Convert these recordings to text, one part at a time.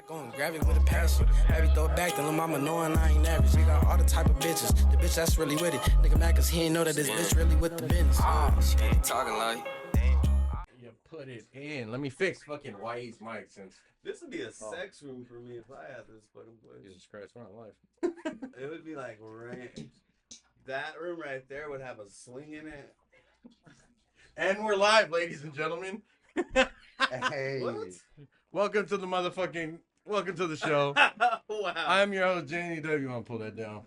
I go and grab it with a passion. Maybe throw it back to little mama knowing I ain't average. We got all the type of bitches. The bitch that's really with it. Nigga mad cause he ain't know that this bitch really with the business. She be talking like. You put it in. Let me fix fucking Whitey's mic since. This would be a sex room for me if I had this fucking place. Jesus Christ, my life. It would be like right. That room right there would have a swing in it. And we're live, ladies and gentlemen. Hey. What? Welcome to the show. Wow. I'm your host, Janie W. I'm gonna pull that down.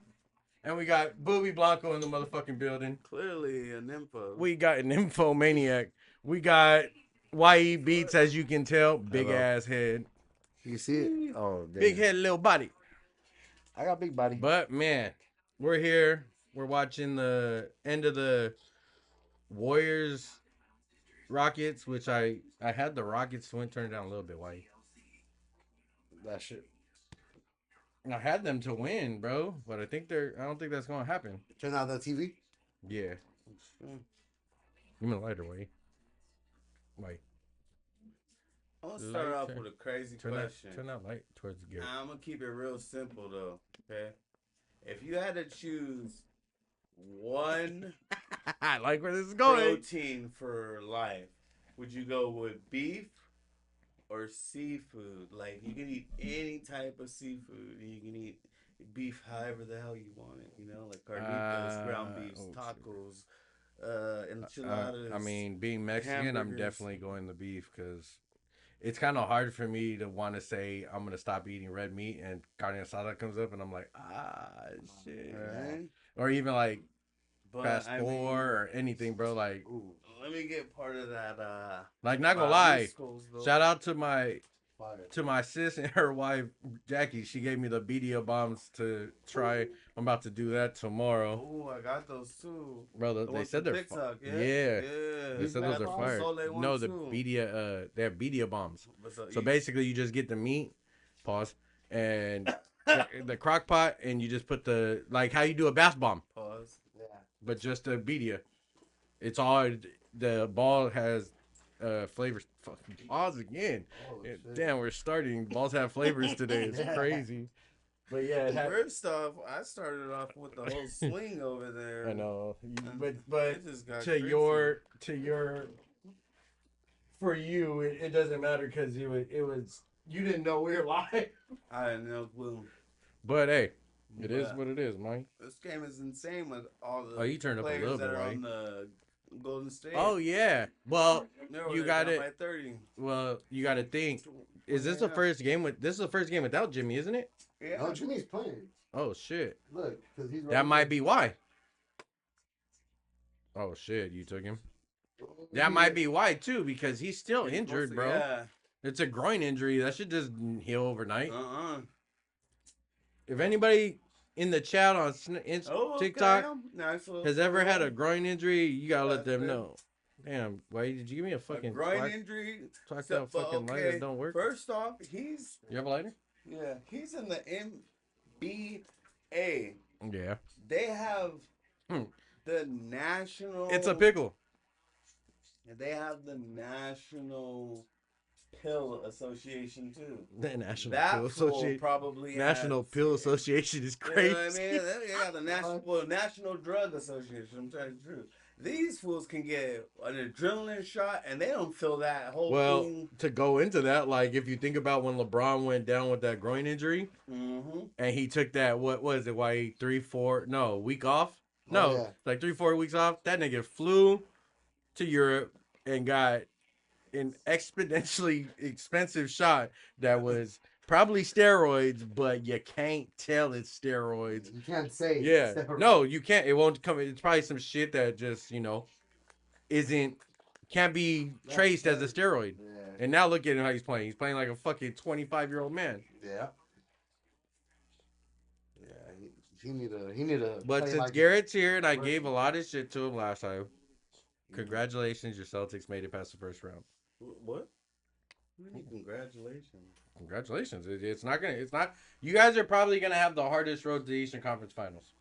And we got Booby Blanco in the motherfucking building. Clearly an info. We got an infomaniac. We got YE Beats, as you can tell. Big Hello. ass head. You see it? Oh, damn. Big head, little body. I got big body. But man, we're here. We're watching the end of the Warriors Rockets, which I had the Rockets win, turn it down a little bit. Why? That shit. I had them to win, bro, but I don't think that's gonna happen. Turn on the TV. Yeah. Give me a lighter, way. Wait. I'm gonna start Light, off turn- with a crazy Turn question. that light towards the gear. I'm gonna keep it real simple though. Okay. If you had to choose one I like where this is going. protein for life, would you go with beef or seafood? Like you can eat any type of seafood. You can eat beef however the hell you want it. You know, like carnitas, ground beefs, oh, tacos, enchiladas. I mean, being Mexican, I'm hamburgers. definitely going the beef because it's kind of hard for me to want to say I'm gonna stop eating red meat and carne asada comes up and I'm like, shit. Right? Or even like But fast I mean, four or anything, bro. Like, Ooh, let me get part of that. not gonna lie. Mariscos, though. Shout out to my fire. sis and her wife Jackie. She gave me the BDO bombs to try. I'm about to do that tomorrow, Oh, I got those too. bro. The They ones said from they're TikTok, yeah. yeah. They said I those are got fire. Sole one No, the too. BDO they have BDO bombs. But So basically, you just get the meat, pause, and the crock pot, and you just put the like how you do a bath bomb, pause. Yeah. but just a BDO. It's all the ball has flavors. Fucking pause again. Oh, shit. Damn, we're starting. Balls have flavors today. It's Yeah. crazy. But yeah, it had, First off, I started off with the whole swing over there. I know. But It just got to crazy. your for you, it doesn't matter because it was you didn't know we were live. I had no clue. But hey, it is But what it is, Mike. This game is insane with all the Oh, you turned up a players little that bit, are right? on the Golden State. Oh yeah. Well, They're you over got there it. down by 30. you got to think. Is this the first game without Jimmy, isn't it? Yeah. No, Jimmy's playing. Oh shit. Look, because he's That might be why. Oh shit, you took him. That might be why too, because he's still injured, bro. Yeah. It's a groin injury. That should just heal overnight. Uh-uh. If anybody in the chat on Oh, TikTok okay. Nice little has ever had a throw. groin injury, you gotta let That's them good. know. Damn, why did you give me a A fucking groin black- injury. Talk So- that fucking but light that don't work. First off, he's You have a lighter? he's in the NBA. Yeah. They have Hmm. the national. It's a pickle. They have the National Pill Association too. The National That Pill fool Association. probably National has- Pill Association is You know crazy. what I mean? They got the National Drug Association. I'm telling you the truth. These fools can get an adrenaline shot and they don't feel that whole Well, thing. to go into that, like if you think about when LeBron went down with that groin injury Mm-hmm. and he took that, what was it? Why 3-4? No, week off. No, Oh, yeah. like 3-4 weeks off. That nigga flew to Europe and got an exponentially expensive shot that was probably steroids, but you can't tell it's steroids. You can't say. Yeah, steroids. no, you can't. It won't come. It's probably some shit that just can't be traced as a steroid. Yeah. And now look at him how he's playing. He's playing like a fucking 25-year-old man. Yeah. Yeah. He need a. But play since like- Garrett's here and I gave a lot of shit to him last time, congratulations, your Celtics made it past the first round. What? Congratulations. Congratulations. It's not. You guys are probably gonna have the hardest road to the Eastern Conference Finals.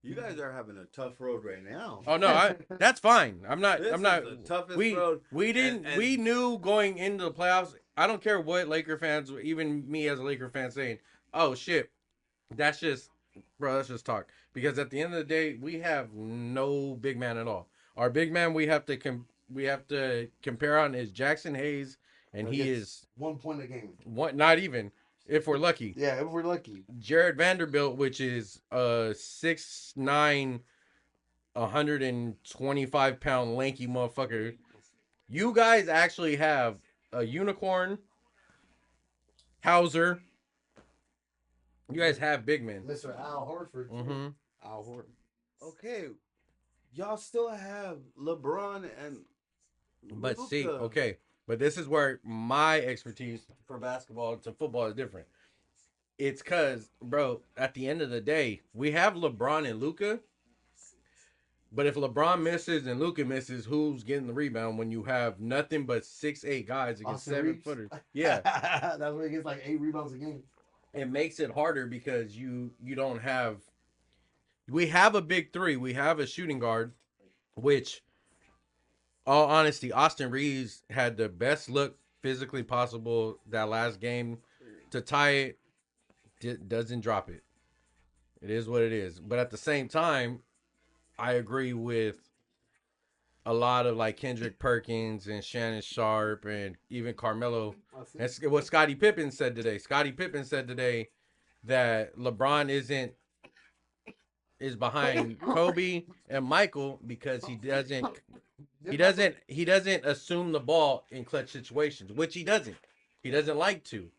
You guys are having a tough road right now. Oh no, that's fine. I'm not. This I'm not. is the toughest We road. we didn't. and- We knew going into the playoffs. I don't care what Laker fans, even me as a Laker fan, saying, "Oh shit, that's just, bro, let's just talk." Because at the end of the day, we have no big man at all. Our big man we have to compare on is Jackson Hayes, and That he gets is 1 point a game. one, not even if we're lucky. Yeah, if we're lucky. Jared Vanderbilt, which is 6'9", 125-pound lanky motherfucker. You guys actually have a unicorn, Hauser. You guys have big men. Mr. Al Horford. Mm-hmm. Al Horford. Okay, y'all still have LeBron and But see, Luka. okay, but this is where my expertise for basketball to football is different. It's because, bro, at the end of the day, we have LeBron and Luka. But if LeBron misses and Luka misses, who's getting the rebound when you have nothing but 6'8" guys against Austin Reeves. 7-footers? Yeah, That's where he gets like 8 rebounds a game. it makes it harder because you don't have. We have a big three. We have a shooting guard, which, all honesty, Austin Reeves had the best look physically possible that last game to tie it. Doesn't drop it. It is what it is. But at the same time, I agree with a lot of like Kendrick Perkins and Shannon Sharp and even Carmelo. That's what Scottie Pippen said today. Scottie Pippen said today that LeBron is behind Kobe and Michael because he doesn't assume the ball in clutch situations, which he doesn't. He doesn't like to.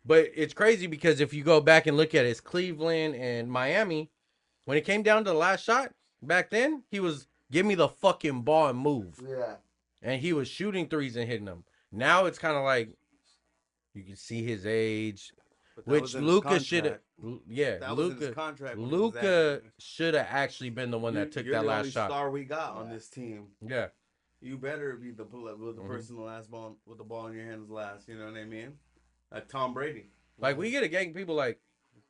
But it's crazy because if you go back and look at it, it's Cleveland and Miami. When it came down to the last shot back then, he was give me the fucking ball and move. Yeah. And he was shooting threes and hitting them. Now it's kind of like you can see his age, which Luka should have. Yeah, That was in his contract. Luka should have actually been the one that took that last shot. Star we got on this team. Yeah, You better be the person the last ball with the ball in your hands last. You know what I mean? Like Tom Brady. like we get a gang of people like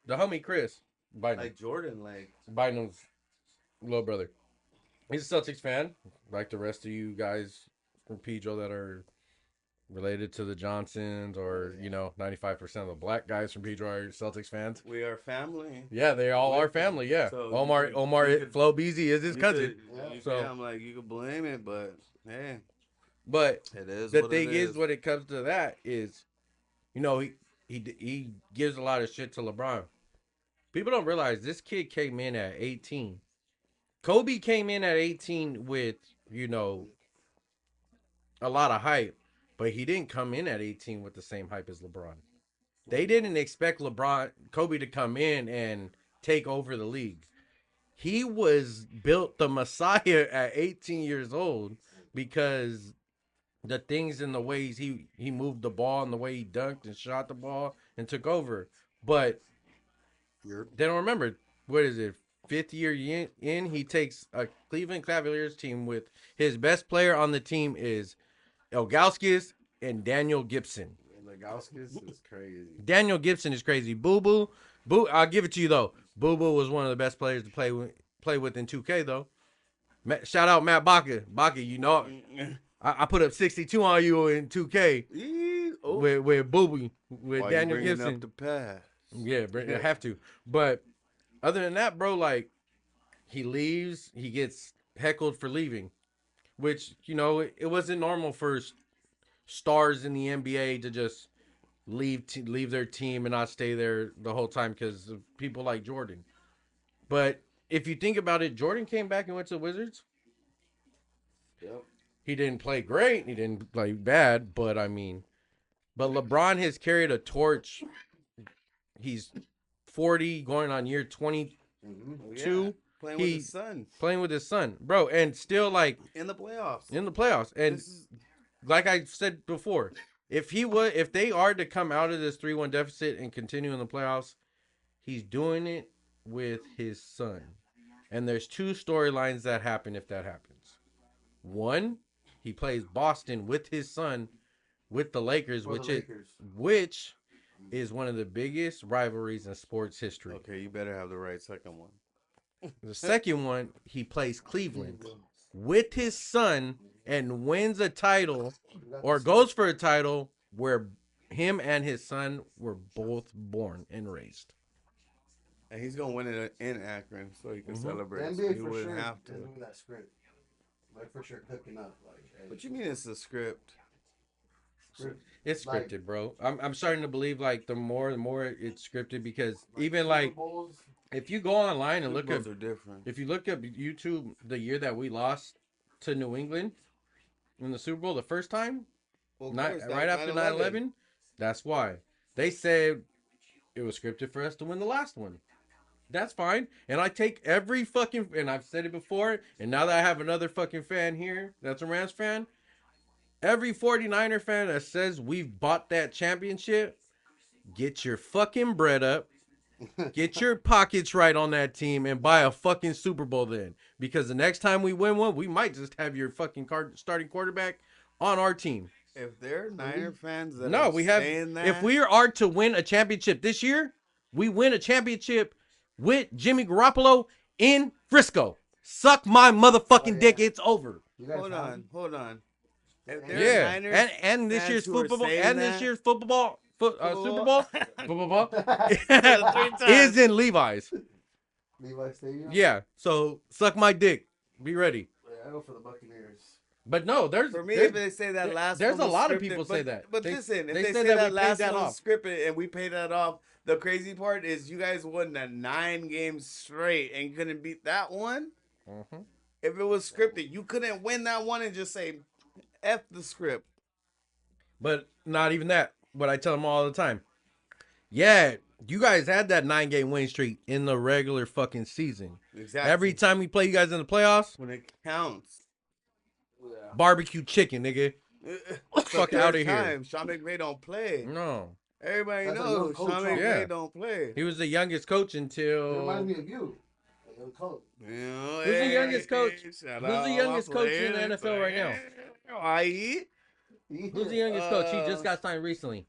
the homie Chris Biden, Like Jordan. Like Biden's little brother. He's a Celtics fan, like the rest of you guys from Pedro that are related to the Johnsons, or 95% of the black guys from Pedro are Celtics fans. we are family. Yeah, they all are family. Yeah, So Omar Flo Beasley is his cousin. So- I'm like, you could blame it, but hey, But it is. the what thing it is, when it comes to that, is he gives a lot of shit to LeBron. People don't realize this kid came in at 18. Kobe came in at 18 with a lot of hype, but he didn't come in at 18 with the same hype as LeBron. They didn't expect Kobe to come in and take over the league. He was built the Messiah at 18 years old because the things and the ways he moved the ball and the way he dunked and shot the ball and took over. But they don't remember, what is it, fifth year in, he takes a Cleveland Cavaliers team with his best player on the team is Ilgauskas and Daniel Gibson. Ilgauskas is crazy. Daniel Gibson is crazy. Boo Boo, I'll give it to you though. Boo Boo was one of the best players to play with in 2K though. Shout out Matt Baca. Baca, I put up 62 on you in 2K with Boo Boo, with Daniel Gibson. Up the pass. Yeah, I have to. But other than that, bro, like he leaves, he gets heckled for leaving, which it wasn't normal for stars in the NBA to just leave their team and not stay there the whole time because of people like Jordan. But if you think about it, Jordan came back and went to the Wizards. Yep. He didn't play great. He didn't play bad, but LeBron has carried a torch. He's 40, going on year 22. Yeah. Playing with his son. Playing with his son, bro, and still like In the playoffs. And like I said before, if they are to come out of this 3-1 deficit and continue in the playoffs, he's doing it with his son. And there's two storylines that happen if that happens. One, he plays Boston with his son with the Lakers, which is one of the biggest rivalries in sports history. Okay, you better have the right second one. The second one, he plays Cleveland with his son and wins a title or goes for a title where him and his son were both born and raised. And he's gonna win it in Akron, so he can Mhm. The celebrate. NBA He for wouldn't sure have is to. doing that script. Like for sure cooking up. Like, hey, What you mean it's a script? script. It's Like- scripted, bro. I'm starting to believe like the more it's scripted because even Super like Bowls, if you go online and Super look Bowls up are different. if you look up YouTube the year that we lost to New England in the Super Bowl the first time, Well, of not course, that right was after 9/11. 9/11, that's why they said it was scripted for us to win the last one. That's fine. And I take every fucking and I've said it before, and now that I have another fucking fan here that's a Rams fan, every 49er fan that says we've bought that championship, get your fucking bread up. Get your pockets right on that team and buy a fucking Super Bowl then. Because the next time we win one, we might just have your fucking starting quarterback on our team. If they're Niner fans that No, are we have. saying that, If we are to win a championship this year, we win a championship with Jimmy Garoppolo in Frisco. Suck my motherfucking dick. It's over. you guys hold have on, hold on. If Yeah. there's Yeah, Niners and this fans year's who are football saying and this that, year's Super Bowl Three times. is in Levi's. Levi Stadium. Yeah, so suck my dick. Be ready. Yeah, I go for the Buccaneers. But no, For me, there's, if they say that last there's one a was lot of scripted- people but, say that. But They- listen, if they they said say that we that paid last that one off. scripted and we pay that off, the crazy part is you guys won the 9 games straight and you couldn't beat that one. Mhm. If it was scripted, you couldn't win that one and just say, F the script. But not even that. What I tell them all the time. Yeah, you guys had that 9-game win streak in the regular fucking season. Exactly. Every time we play you guys in the playoffs, when it counts. Yeah. barbecue chicken, nigga. Fuck outta here. Sean McVay don't play. No, Everybody That's a knows young coach, Sean huh? McVay Yeah. don't play. he was the youngest coach It until. reminds me of you. Like, young coach. Who's the youngest coach? Who's the youngest coach in the NFL right now? I Who's the youngest coach? He just got signed recently.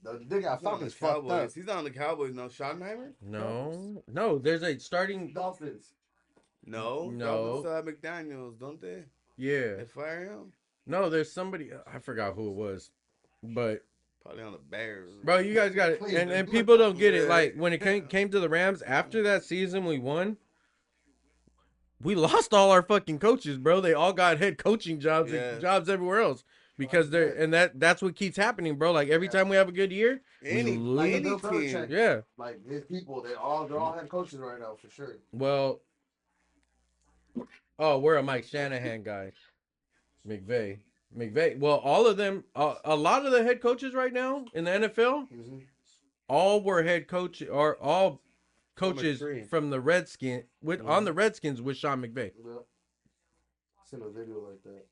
The nigga got He's not on the Falcons fucked up. Cowboys. He's not on the Cowboys. No, Schottenheimer? No. There's a starting. Dolphins. No. No. Cowboys still have McDaniels, don't they? Yeah. They fire him? No, there's somebody. I forgot who it was, but Probably on the Bears. bro, you guys got it, Please, and do people it. don't get it. Yeah. Like when it came to the Rams after that season we won, we lost all our fucking coaches, bro. They all got head coaching jobs Yeah. and jobs everywhere else because they're good. and that's what keeps happening, bro. Like every time we have a good year, Any, we lose. Like any Bill team. Belichick. Yeah. Like his people, they're all head coaches right now for sure. Well, oh, we're a Mike Shanahan guy, McVay. Well, all of them, a lot of the head coaches right now in the NFL, Mm-hmm. all were head coach or all coaches three. from the Redskins on the Redskins with Sean McVay. Yeah. Seen a video like that.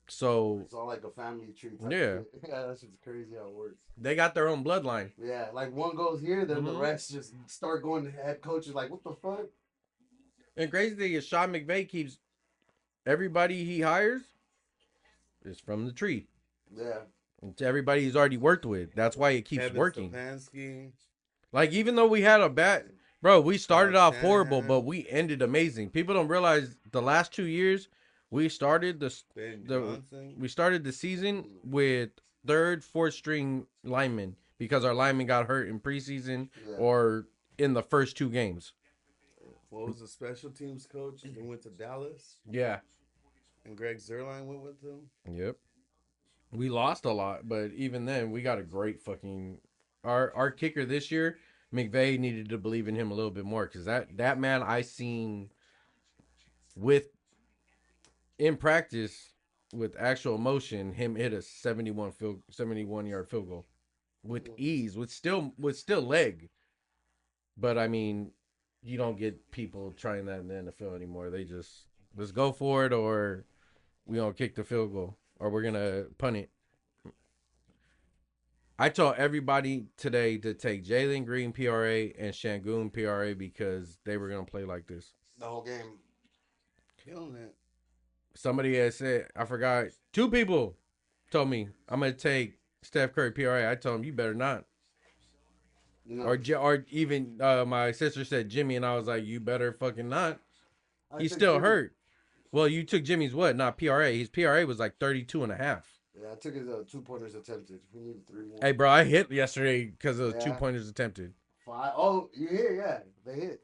So It's all like a family tree. Type Yeah. shit. Yeah, that's just crazy how it works. they got their own bloodline. Yeah, like one goes here, then the Mhm. rest just start going to head coaches. Like, what the fuck? And crazy thing is Sean McVay keeps everybody he hires is from the tree. Yeah. And to everybody he's already worked with. That's why it keeps Kevin working. Stefanski. Like even though we had a bad bro, we started Kyle off horrible, Shanahan. but we ended amazing. People don't realize the last 2 years we started Ben The- Johnson. we started the season with third, fourth string linemen because our linemen got hurt in preseason Yeah. or in the first 2 games. What was the special teams coach? He went to Dallas, Yeah. and Greg Zerline went with them. Yep. We lost a lot, but even then we got a great fucking our kicker this year. McVay needed to believe in him a little bit more because that man I seen with in practice with actual motion him hit a 71-yard field goal with ease with still leg. But I mean, you don't get people trying that in the NFL anymore. They just let's go for it or we gonna kick the field goal or we're gonna punt it. I told everybody today to take Jalen Green PRA and Shangoon PRA because they were gonna play like this. The whole game. Killing it. Somebody had said I forgot. 2 people told me I'm gonna take Steph Curry PRA. I told him you better not. You know, Or even my sister said Jimmy and I was like you better fucking not. I He's think still Jimmy- hurt. Well, you took Jimmy's what? Not PRA. His PRA was like 32.5. Yeah, I took his 2-pointers attempted. We needed 3 more. Hey, bro, I hit yesterday because of Yeah. 2-pointers attempted. 5. Oh, you hit? Yeah, they hit.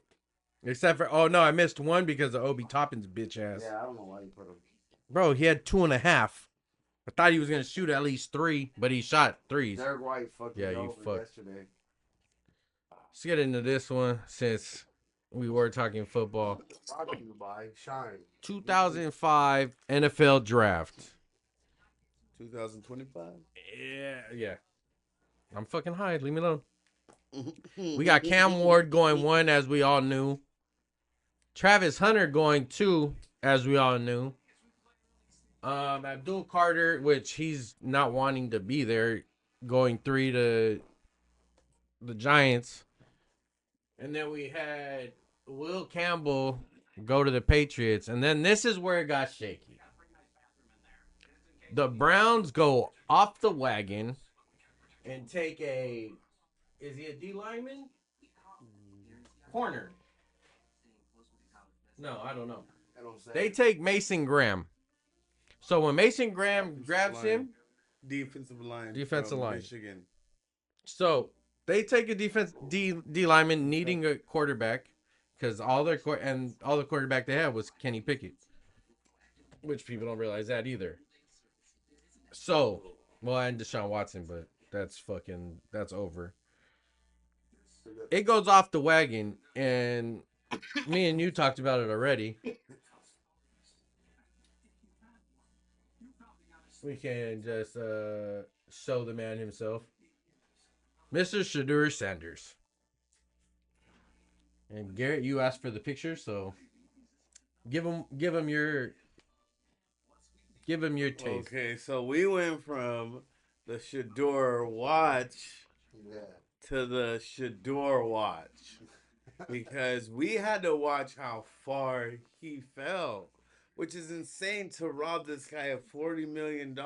Except for, oh no, I missed one because of Obi Toppin's bitch ass. Yeah, I don't know why you put him. Bro, he had 2.5. I thought he was gonna shoot at least 3, but he shot 3s. Derek White fucked me over yesterday. Let's get into this one since we were talking football. Brought to you by Shine. 2005 NFL Draft. 2025. Yeah. I'm fucking high. Leave me alone. We got Cam Ward going 1, as we all knew. Travis Hunter going 2, as we all knew. Abdul Carter, which he's not wanting to be there, going 3 to the Giants. And then we had Will Campbell go to the Patriots. And then this is where it got shaky. The Browns go off the wagon and take a... Is he a D lineman? Corner. No, I don't know. They take Mason Graham. So when Mason Graham grabs him... Defensive line. Michigan. So they take a D lineman needing a quarterback because all the quarterback they had was Kenny Pickett, which people don't realize that either. So, well, and Deshaun Watson, but that's over. It goes off the wagon, and me and you talked about it already. We can just show the man himself. Mr. Shadur Sanders. And Garrett, you asked for the picture, so give him your taste. Okay, so we went from the Shador watch to the Shador watch because we had to watch how far he fell, which is insane to rob this guy of $40 million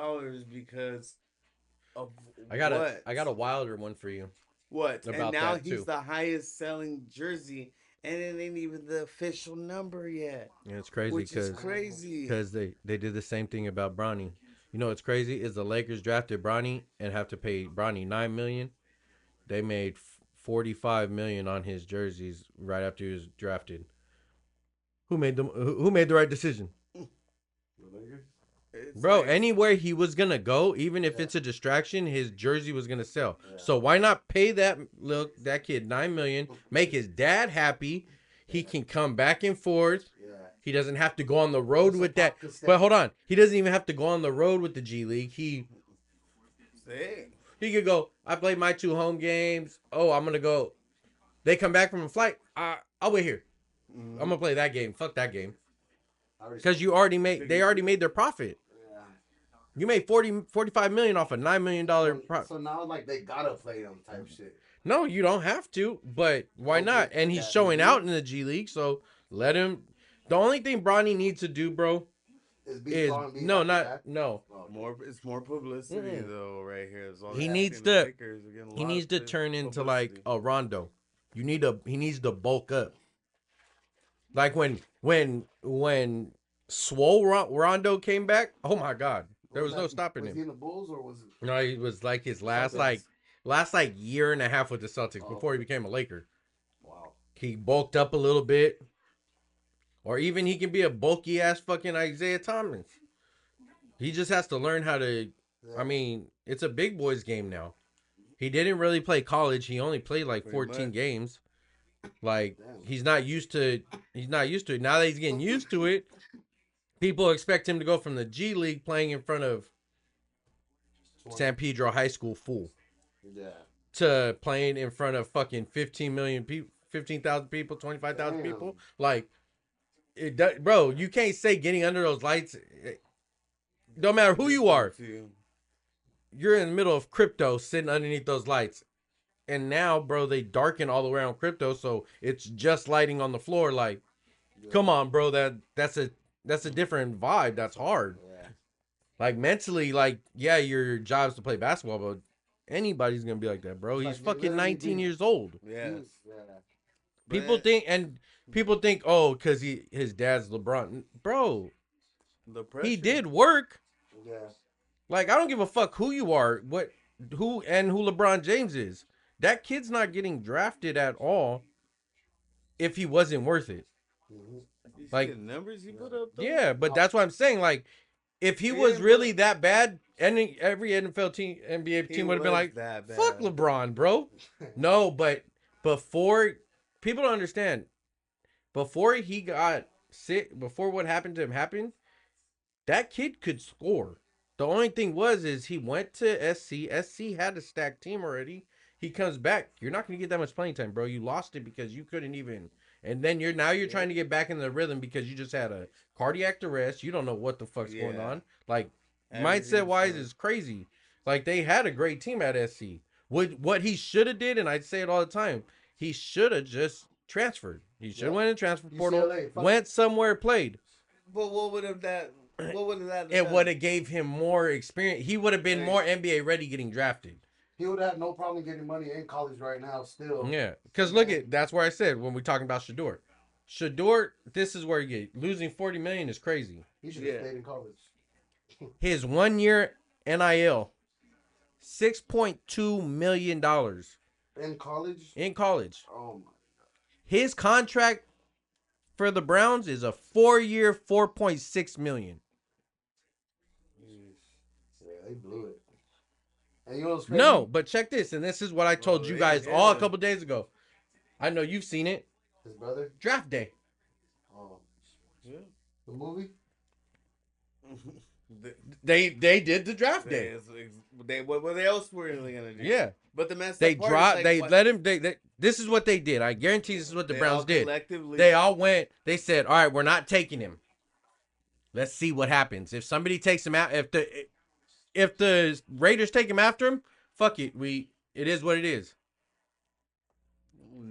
because of I got a wilder one for you. What? About and now that, he's too. the highest selling jersey, and it ain't even the official number yet. Yeah, it's crazy Which is crazy. because they did the same thing about Bronny. You know what's crazy is the Lakers drafted Bronny and have to pay Bronny $9 million. They made $45 million on his jerseys right after he was drafted. Who made the right decision? Bro, anywhere he was gonna go, even if it's a distraction, his jersey was gonna sell. Yeah. So why not pay that kid $9 million, make his dad happy? He can come back and forth. Yeah. He doesn't have to go on the road with that. But hold on, he doesn't even have to go on the road with the G League. He could go. I played my 2 home games. Oh, I'm gonna go. They come back from a flight. I'll wait here. I'm gonna play that game. Fuck that game. Because they already made their profit. Yeah. You made 45 million off a $9 million profit. So now like they gotta play them type shit. No, you don't have to, but why not? And he's showing out in the G League, so let him. The only thing Bronny needs to do, bro, is no. It's more publicity though, right here. He needs to turn into like a Rondo. He needs to bulk up. Like when Swole Rondo came back, oh my God, there was no stopping him. Was he in the Bulls or was it? No, he was like his last year and a half with the Celtics before he became a Laker. Wow. He bulked up a little bit, or even he can be a bulky ass fucking Isaiah Thomas. He just has to learn how to. Yeah. I mean, it's a big boys game now. He didn't really play college. He only played like 14 games. Like he's not used to it. Now that he's getting used to it, people expect him to go from the G League playing in front of San Pedro High School full to playing in front of fucking 15,000 people, 25,000 people. Like bro, you can't say getting under those lights. Don't matter who you are. You're in the middle of crypto sitting underneath those lights. And now, bro, they darken all the way around crypto, so it's just lighting on the floor. Like, come on, bro, that's a different vibe. That's hard. Yeah. Like mentally, like, yeah, your job is to play basketball, but anybody's gonna be like that, bro. He's fucking 19 years old. Yes. Yeah. People think, oh, because his dad's LeBron, bro. The pressure. He did work. Yeah. Like, I don't give a fuck who you are, who LeBron James is. That kid's not getting drafted at all if he wasn't worth it. Mm-hmm. You see Like, the numbers he put up, though? yeah, but that's what I'm saying. Like, if he He was didn't really put- that bad, every NFL team, NBA He team would have been was like, that bad. fuck LeBron, bro. No, but before, people don't understand. Before he got sick, before what happened to him happened, that kid could score. The only thing is he went to SC. SC had a stacked team already. He comes back. You're not going to get that much playing time, bro. You lost it because you couldn't even. And then you're trying to get back in the rhythm because you just had a cardiac arrest. You don't know what the fuck's going Yeah. on. Like, Everything's mindset wise fine. is crazy. Like, they had a great team at SC. What he should have did, and I say it all the time, he should have just transferred. He should have went in transfer portal, UCLA, fuck went somewhere, played. But what would have that? What would that? It would have gave him more experience. He would have been more NBA ready getting drafted. He would have no problem getting money in college right now still. Yeah, because look at that's where I said when we're talking about Shador. Shador, this is where you get losing $40 million is crazy. He should have stayed in college. His 1 year NIL, $6.2 million In college? in college. Oh my. His contract for the Browns is a 4-year, $4.6 million. Yeah, they blew it. And you know what's crazy? No, but check this, and this is what I told you guys all a couple days ago. I know you've seen it. His brother? Draft day. Oh. Yeah. The movie? They did the draft day. What else were they gonna do? Yeah. But the mess. They dropped. They let him. They. This is what they did. I guarantee this is what the Browns did. They all went. They said, "All right, we're not taking him. Let's see what happens. If somebody takes him out, if the Raiders take him after him, fuck it. It is what it is."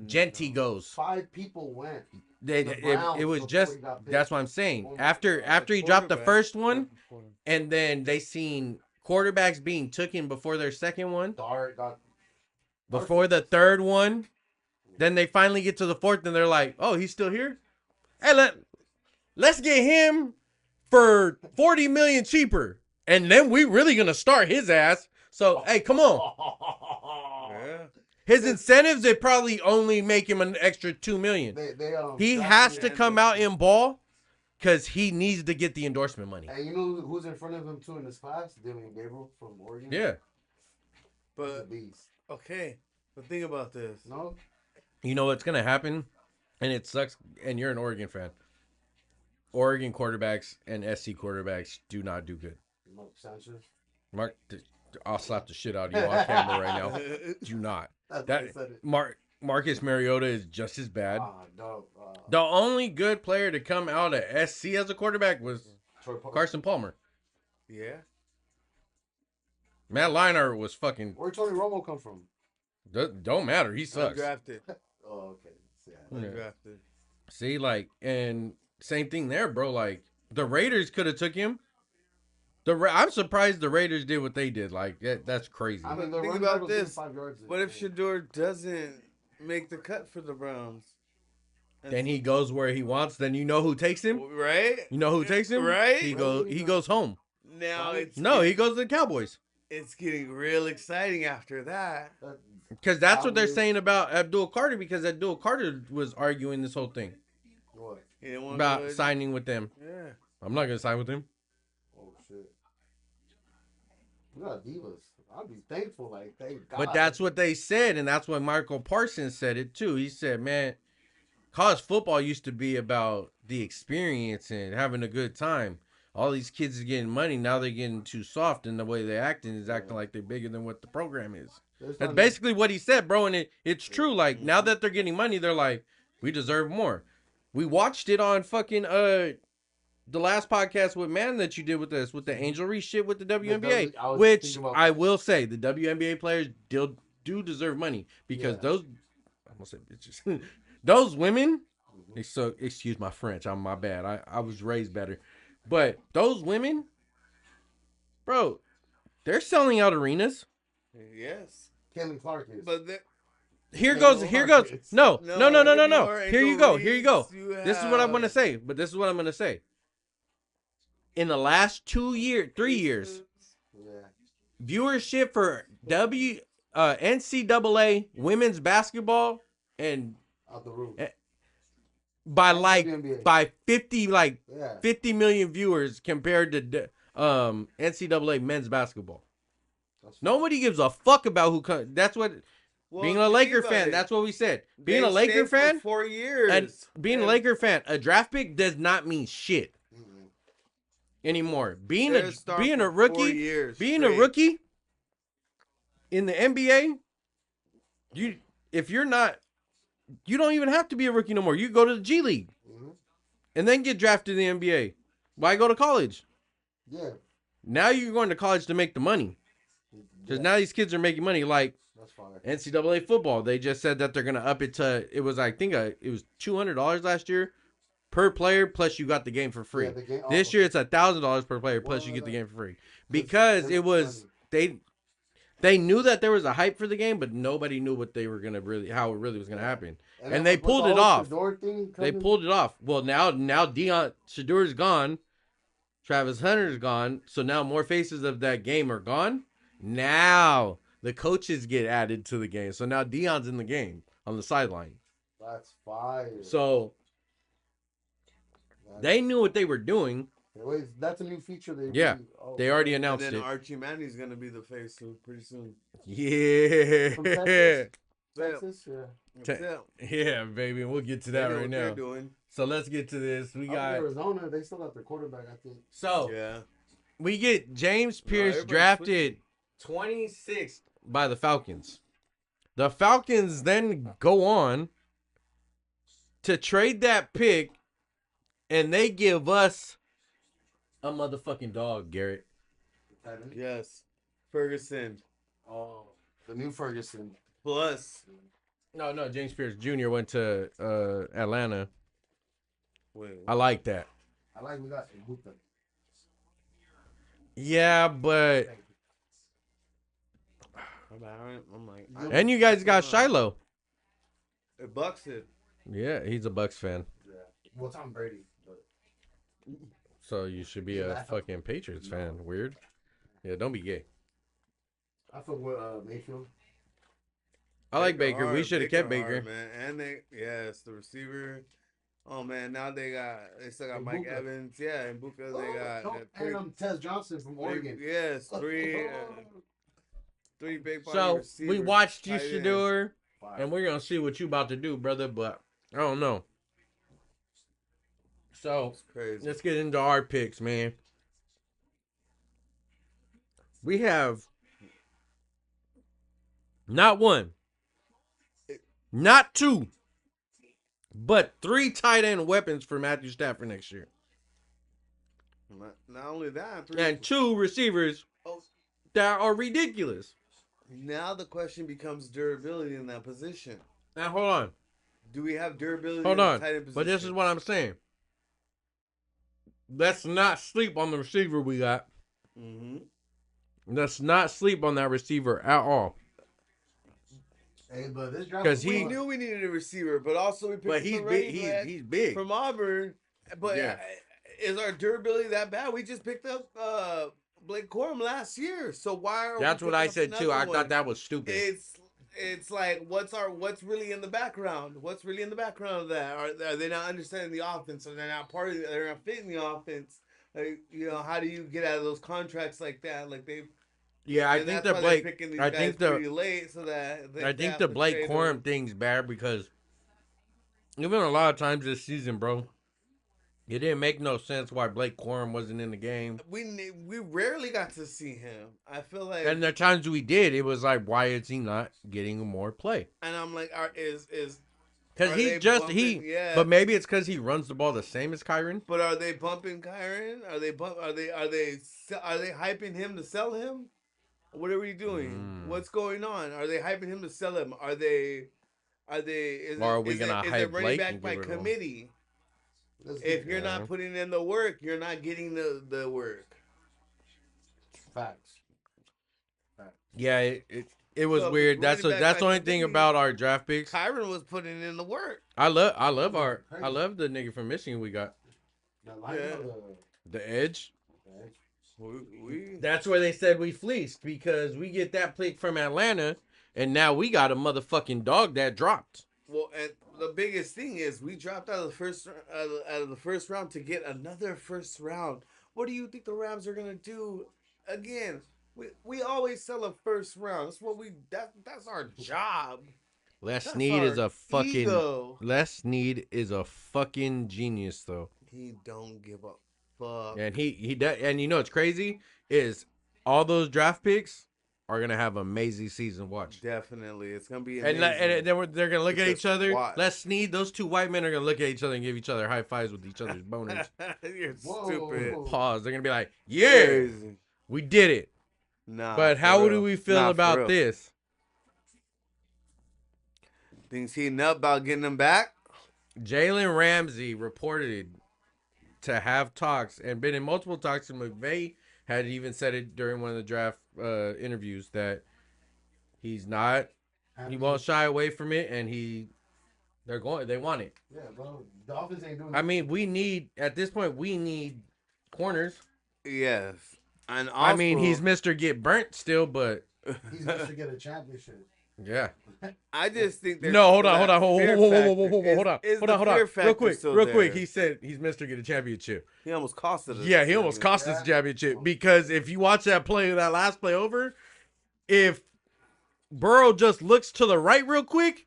Genty goes. 5 people went. It was just. That's what I'm saying. Oh, After he dropped the first one, and then they seen quarterbacks being taken before their second one. Dart got. Before the third one, then they finally get to the fourth, and they're like, "Oh, he's still here. Hey, let's get him for $40 million cheaper, and then we really gonna start his ass." So, hey, come on. Yeah. His incentives, they probably only make him an extra $2 million. He has to come out in ball because he needs to get the endorsement money. And you know who's in front of him too in this class? Dylan Gabriel from Oregon. Yeah. He's a But beast. okay, but think about this. No. You know what's gonna happen, and it sucks. And you're an Oregon fan. Oregon quarterbacks and SC quarterbacks do not do good. Mark Sanchez. I'll slap the shit out of you on camera right now. Do not. That's That why I said it. Marcus Mariota is just as bad. No. The only good player to come out of SC as a quarterback was Troy Palmer. Carson Palmer. Yeah. Matt Leinart was fucking. Where'd Tony Romo come from? Don't matter. He sucks. Undrafted. Oh, okay. Yeah. Undrafted. See, like, and same thing there, bro. Like, the Raiders could have took him. I'm surprised the Raiders did what they did. Like, that's crazy. I mean, Think running about back was getting this. 5 yards. What if Shador doesn't make the cut for the Browns? Then he goes where he wants. Then you know who takes him. Right? You know who takes him. Right? He goes home. Now He goes to the Cowboys. it's getting real exciting after that. Because that's what they're saying about Abdul Carter. Because Abdul Carter was arguing this whole thing What? He didn't want about to signing with them. Yeah. I'm not gonna sign with him. Oh shit. We got divas. I'd be thankful. Like, thank God. But that's what they said, and that's what Michael Parsons said it too. He said, "Man, college football used to be about the experience and having a good time. All these kids are getting money. Now they're getting too soft, and the way they're acting is acting like they're bigger than what the program is." That's basically what he said, bro. And it's true. Like, now that they're getting money, they're like, we deserve more. We watched it on fucking the last podcast with Man that you did with us with the Angel Reese shit with the WNBA, I was which thinking about I will say the WNBA players do deserve money because those, I almost said bitches, those women. So excuse my French, my bad. I was raised better, but those women, bro, they're selling out arenas. Yes. Caitlin Clark is. But Here goes. No. No, Here you go. Reese, This is what I'm gonna say. But this is what I'm gonna say. in the last 3 years, Yeah. viewership for NCAA women's basketball and Out the roof. by And like WNBA. by 50 Yeah. 50 million viewers compared to NCAA men's basketball. That's fine. Nobody gives a fuck about who comes. That's what being a think Laker about fan. it. That's what we said. Being They a Laker stayed for fan 4 years. and being a Laker fan, a draft pick does not mean shit Mm-mm. anymore. Being They're a star being for a 4 rookie, years being a straight. rookie in the NBA, if you're not, you don't even have to be a rookie no more. You go to the G League Mhm. and then get drafted in the NBA. Why go to college? Yeah. Now you're going to college to make the money. Because Yeah. now these kids are making money. Like That's fine. NCAA football, they just said that they're going to up it to, it was, I think, it was $200 last year per player, plus you got the game for free. Yeah, the game, This year it's $1,000 per player, plus you get the game for free. Because it was, they knew that there was a hype for the game, but nobody knew what they were going to how it really was going to happen. And they pulled it off. They pulled it off. Well, now Deion Shadur's gone. Travis Hunter's gone. So now more faces of that game are gone. Now the coaches get added to the game. So now Deion's in the game on the sideline. That's fire. So they knew what they were doing. Wait, that's a new feature. They already And announced then it. Archie Manny's gonna be the face pretty soon. Yeah. From Texas. Yeah. Texas, yeah. That's it. Yeah, baby. We'll get to They that know right what now. they're doing. So let's get to this. We Up in got Arizona, they still got their quarterback, I think. Yeah. we get James Pierce everybody's drafted 26th by the Falcons. The Falcons then go on to trade that pick, and they give us a motherfucking dog, Garrett. Yes. Ferguson. Oh, the new Ferguson. Plus. No, James Pierce Jr. went to Atlanta. Wait. I like that. I like we got Buta. Yeah, but I'm like. and you guys got Shiloh. It bucks it. Yeah, he's a Bucks fan, Yeah. Well, Tom Brady. But so you should be a fucking Patriots fan. Weird. Yeah, don't be gay. I fuck with Mayfield. I like Baker. We hard. should have kept Baker Baker. hard, man. And the receiver. Oh man, now they still got And Mike Buka. Evans. Yeah, and Buka. They got And Tez Johnson from Oregon. Yes, three big body So receivers. we watched you, tight ends. Shador, Fire. and we're gonna see what you about to do, brother. But I don't know. So It's crazy. let's get into our picks, man. We have not one, not two, but 3 tight end weapons for Matthew Stafford next year, Not only that, and 2 receivers Oh. that are ridiculous. Now the question becomes durability in that position. Now hold on. Do we have durability Hold in on, the tight end position? but this is what I'm saying. Let's not sleep on the receiver we got. Mm-hmm. Let's not sleep on that receiver at all. Hey, but this draft. 'Cause We he- knew we needed a receiver, but also we picked But up he's a big. running back He's big. from Auburn. But Yeah. is our durability that bad? We just picked up Blake Corum last year, so why are That's we what I picking said up too. another I one? thought that was stupid. It's like what's really in the background? What's really in the background of that? Are they not understanding the offense? Are they not they're not fitting the offense? Like, how do you get out of those contracts like that? Like Yeah, I and think that's the why they're Blake. picking these I guys think pretty the. late so that I think the Blake Corum thing's bad because even a lot of times this season, bro, it didn't make no sense why Blake Corum wasn't in the game. We rarely got to see him. I feel like, And the times we did, it was like, why is he not getting more play? and I'm like, Because are he they just bumping? Yeah. But maybe it's because he runs the ball the same as Kyron. But are they bumping Kyron? Are they hyping him to sell him? What are we doing? What's going on? Are they hyping him to sell him? Are they? Is Or are it, we is gonna it, is hype it running Blake back and by get rid of him? committee? Let's If get you're Yeah. not putting in the work, you're not getting the work. facts. Yeah, it was So, weird. running back That's the by only thing committee, about our draft picks. Kyron was putting in the work. I love the nigga from Michigan we got. The line Yeah. of The edge. That's where they said we fleeced because we get that pick from Atlanta, and now we got a motherfucking dog that dropped. Well, and the biggest thing is we dropped out of the first round to get another first round. What do you think the Rams are gonna do? Again, we always sell a first round. That's what that's our job. Les That's Snead is our a fucking ego. Les Snead is a fucking genius though, He don't give a fuck. and he does. And you know what's crazy is all those draft picks are gonna have an amazing season. Watch. Definitely, it's gonna be And, amazing. and then they're gonna look at Just each other. watch. Les Snead, those two white men are gonna look at each other and give each other high fives with each other's boners. You're Whoa. stupid. Pause. They're gonna be like, "Yeah, Crazy. we did it." Nah, But for how real. do we feel Nah, for about real. this? Things heating up about getting them back. Jalen Ramsey reported to have talks and been in multiple talks, and McVay had even said it during one of the draft interviews that he won't shy away from it, and they want it. Yeah, bro. Dolphins ain't doing. I mean, at this point we need corners. Yes, and also, I mean, he's Mr. Get Burnt still, but He's going to get a championship. yeah. I just think there's No, hold on. that fear factor. Hold on. Is Hold the on. fear factor Real quick. still Real there? quick. He said he's Mr. Get a Championship. He almost cost it. Yeah, he almost cost us a championship because if you watch that last play over, if Burrow just looks to the right real quick,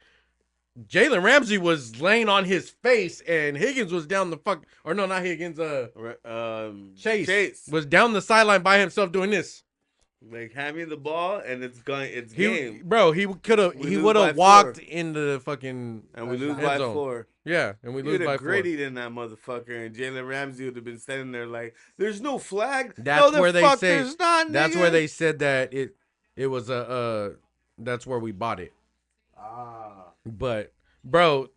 Jalen Ramsey was laying on his face and Higgins was down the fuck, or no, not Higgins, Chase was down the sideline by himself doing this. Like, hand me the ball and it's game. Bro, he would lose by have walked 4. into the fucking And we lose end by zone. 4. Yeah, and we He lose would by have 4. grittied in that motherfucker, and Jalen Ramsey would have been standing there like, "There's no flag." That's no, where they fuck, say. there's not, That's nigga. where they said that it was that's where we bought it. But bro,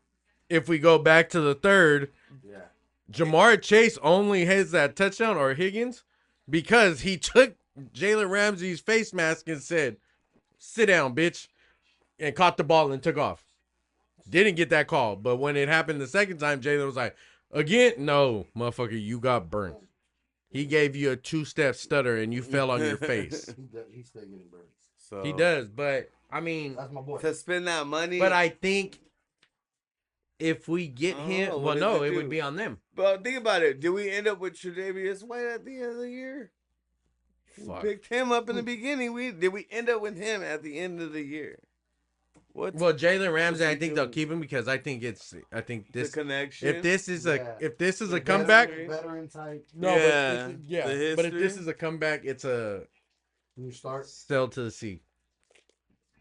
if we go back to the third, Yeah. Jamar Chase only has that touchdown or Higgins because he took Jalen Ramsey's face mask and said, "Sit down, bitch," and caught the ball and took off. Didn't get that call, but when it happened the second time, Jalen was like, "Again, no, motherfucker, you got burnt." He gave you a 2-step stutter and you fell on your face. He's still getting burned. So, He does, but I mean, That's my boy. to spend that money. but I think if we get I don't him, know, well, what does no, it it do? would be on them. But think about it. Did we end up with Tre'Davious White at the end of the year? Fuck. We picked him up in the beginning. Did we end up with him at the end of the year? What's Well, Jalen Ramsey, he I think they'll doing? keep him because I think the this. connection? If this is Yeah. a The comeback, veteran type. no, Yeah, but yeah, the but if this history. is a comeback, it's a You start sell to the sea.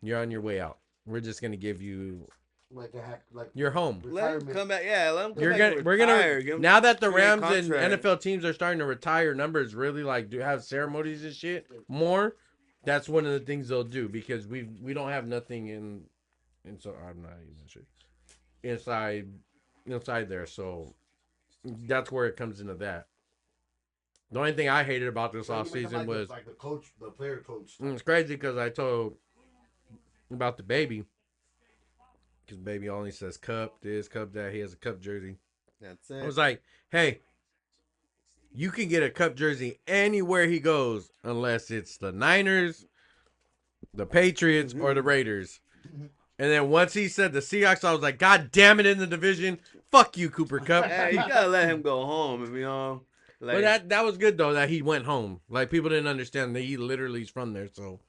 You're on your way out. We're just gonna give you like a hack, like your home. Let him retirement. come back. Yeah, let him come You're back. gonna and we're retire. Give gonna him now that the 3-year Rams and contract. NFL teams are starting to retire numbers, really like do have ceremonies and shit more. That's one of the things they'll do because we don't have nothing in so I'm not even shit inside there. So that's where it comes into that. The only thing I hated about this So you make him offseason was like the coach, the player coach. it's crazy because I told about the baby. Because baby only says cup this, cup that. He has a cup jersey. That's I it. was like, hey, you can get a cup jersey anywhere he goes unless it's the Niners, the Patriots, or the Raiders. And then once he said the Seahawks, I was like, God damn it, in the division. Fuck you, Cooper Cup. Hey, you gotta let him go home. You know, like But that was good, though, that he went home. Like, people didn't understand that he literally is from there, so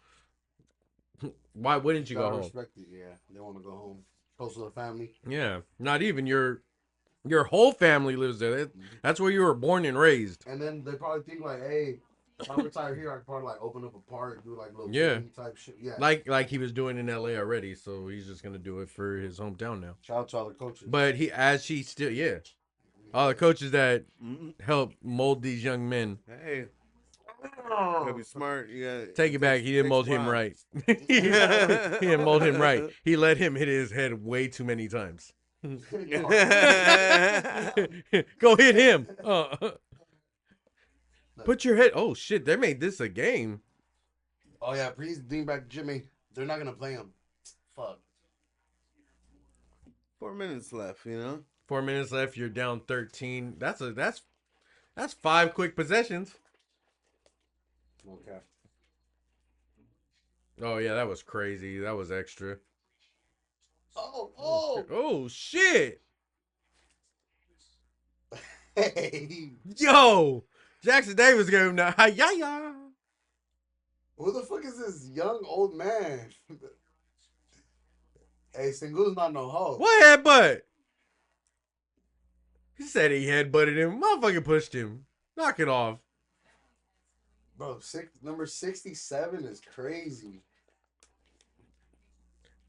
why wouldn't you go Gotta home? respect it. Yeah, they want to go home, close to the family. Yeah, not even your whole family lives there. That's where you were born and raised. And then they probably think like, hey, if I retire here, I could probably like open up a park, do like little Yeah. game type shit. Yeah. Like he was doing in LA already, so he's just gonna do it for his hometown now. Shout out to all the coaches. But all the coaches that Mhm. help mold these young men. Hey, gotta be smart. You gotta Take it back. He didn't takes mold him pride. right. He didn't mold him right. He let him hit his head way too many times. Go hit him. Put your head. Oh shit! They made this a game. Oh yeah, please bring back Jimmy. They're not gonna play him. Fuck. 4 minutes left. You know. 4 minutes left. You're down 13. That's 5 quick possessions. Okay. Oh yeah, that was crazy. That was extra. Oh, Oh shit! hey, Yo, Jackson Davis gave him the hi-ya. who the fuck is this young old man? Hey, Sengun's not no hoe. What headbutt? He said he headbutted him. Motherfucker pushed him. Knock it off. Bro, number 67 is crazy.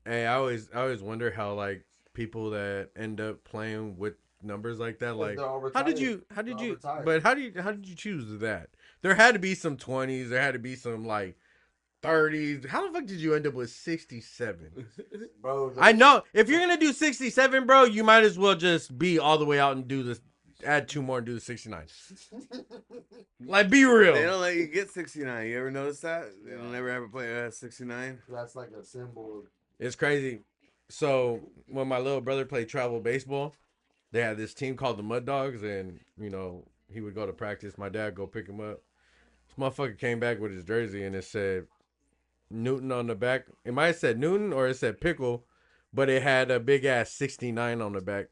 Hey, I always wonder how like people that end up playing with numbers like that, like They're all how did retired. you Retired. but how did you choose that? There had to be some 20s, there had to be some like 30s. How the fuck did you end up with 67? Bro, I know if you're gonna do 67, bro, you might as well just be all the way out and do this. Add two more and do the 69. Like, be real. They don't let you get 69. You ever notice that? They don't ever have a player that has 69. That's like a symbol. It's crazy. So when my little brother played travel baseball, they had this team called the Mud Dogs, and you know he would go to practice. My dad go pick him up. This motherfucker came back with his jersey, and it said Newton on the back. It might have said Newton or it said Pickle, but it had a big ass 69 on the back.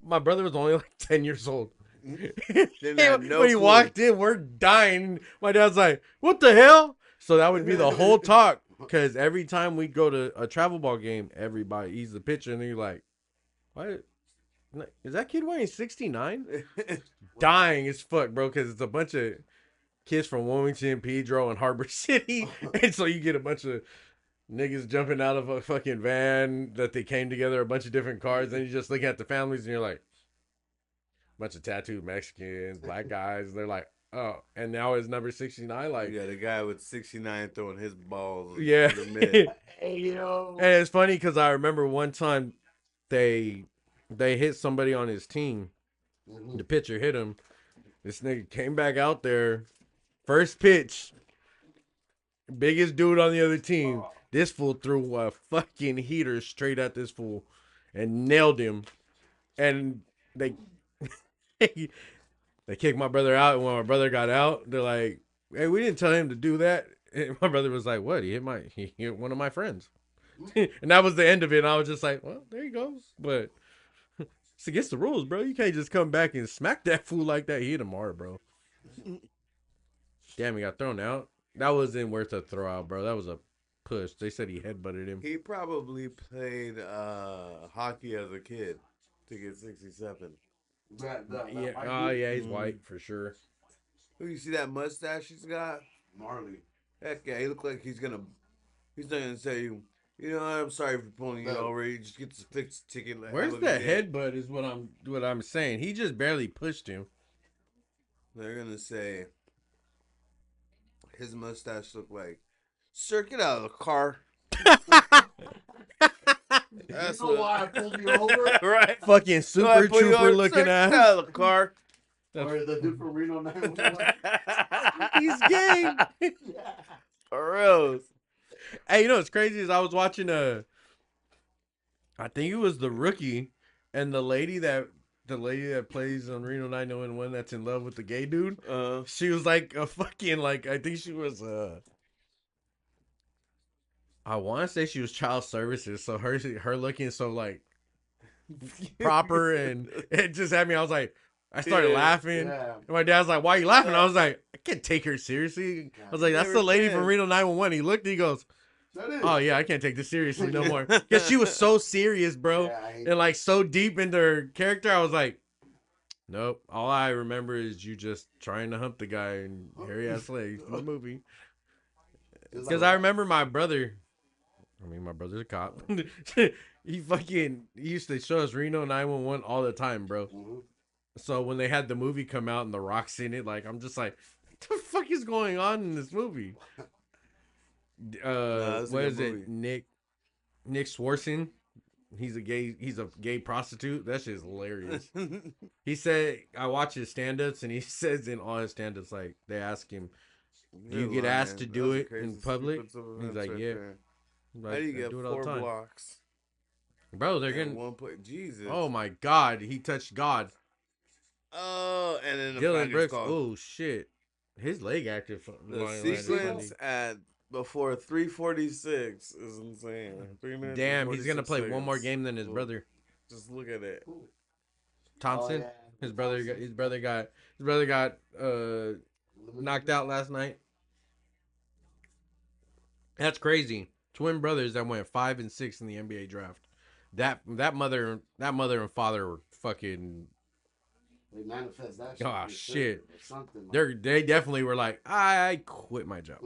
My brother was only like 10 years old. When he walked in, we're dying. My dad's like, "What the hell?" So that would be the whole talk. Because every time we go to a travel ball game, everybody, he's the pitcher, and you're like, "What? Is that kid wearing 69?" Dying as fuck, bro, because it's a bunch of kids from Wilmington, Pedro, and Harbor City. And so you get a bunch of niggas jumping out of a fucking van that they came together, a bunch of different cars, and you just look at the families and you're like, bunch of tattooed Mexicans, black guys. They're like, oh, and now it's number 69. Like, yeah, the guy with 69 throwing his balls. yeah. To the mid. Hey, yo. And it's funny because I remember one time they hit somebody on his team. The pitcher hit him. This nigga came back out there. First pitch. Biggest dude on the other team. This fool threw a fucking heater straight at this fool and nailed him. And they they kicked my brother out. And when my brother got out, they're like, "Hey, we didn't tell him to do that." And my brother was like, "What? He hit one of my friends." And that was the end of it. And I was just like, "Well, there you go." But it's against the rules, bro. You can't just come back and smack that fool like that. He hit him hard, bro. Damn, he got thrown out. That wasn't worth a throw out, bro. That was a push. They said he headbutted him. He probably played hockey as a kid to get 67. Yeah, oh yeah, he's white for sure. Oh, you see that mustache he's got? Marley. Heck yeah, he look like he's not gonna say, you know, I'm sorry for pulling you over. You just get to fix the ticket. Where's the headbutt? Is what I'm saying. He just barely pushed him. They're gonna say his mustache looked like, "Sir, get out of the car." That's why I pulled you over. Right? Fucking super trooper looking Sir, ass. get out of the car. Or the dude from Reno 911. He's gay. For real. Hey, you know what's crazy is I was watching I think it was The Rookie, and the lady that plays on Reno 911 that's in love with the gay dude. She was like a fucking like I think she was I want to say she was child services, so her looking so like proper and it just had me. I was like, I started laughing. Yeah. And my dad's like, "Why are you laughing?" I was like, "I can't take her seriously." I was like, "That's the lady from Reno 911." He looked, he goes, "Oh yeah, I can't take this seriously no more." Because she was so serious, bro, and like so deep into her character. I was like, "Nope." All I remember is you just trying to hump the guy and hairy ass legs in the movie. Because I remember my brother. I mean, my brother's a cop. He used to show us Reno 911 all the time, bro. So when they had the movie come out and The Rock's in it, like I'm just like, what the fuck is going on in this movie? What is it? Nick Swartzen. He's a gay prostitute. That shit's hilarious. He said I watch his stand-ups and he says in all his stand-ups, like they ask him, "Do you get asked to do it in public?" He's like, "Yeah." How do you get 4 blocks? Bro, they're getting 1 point. Jesus. Oh my God, he touched God. Oh, and then the Dylan Brooks. called. Oh shit. His leg active. The line is sequence funny. at before 3:46 is insane. 3 minutes. And Damn, he's gonna 46 play one more seconds. game than his Look, brother just look at it. Cool. Thompson. Oh, yeah, His the brother Thompson. got knocked out last night. That's crazy. Twin brothers that went 5 and 6 in the NBA draft. That mother and father were fucking. They manifest that shit. Oh for shit! Or something. Like, They definitely were like, I quit my job.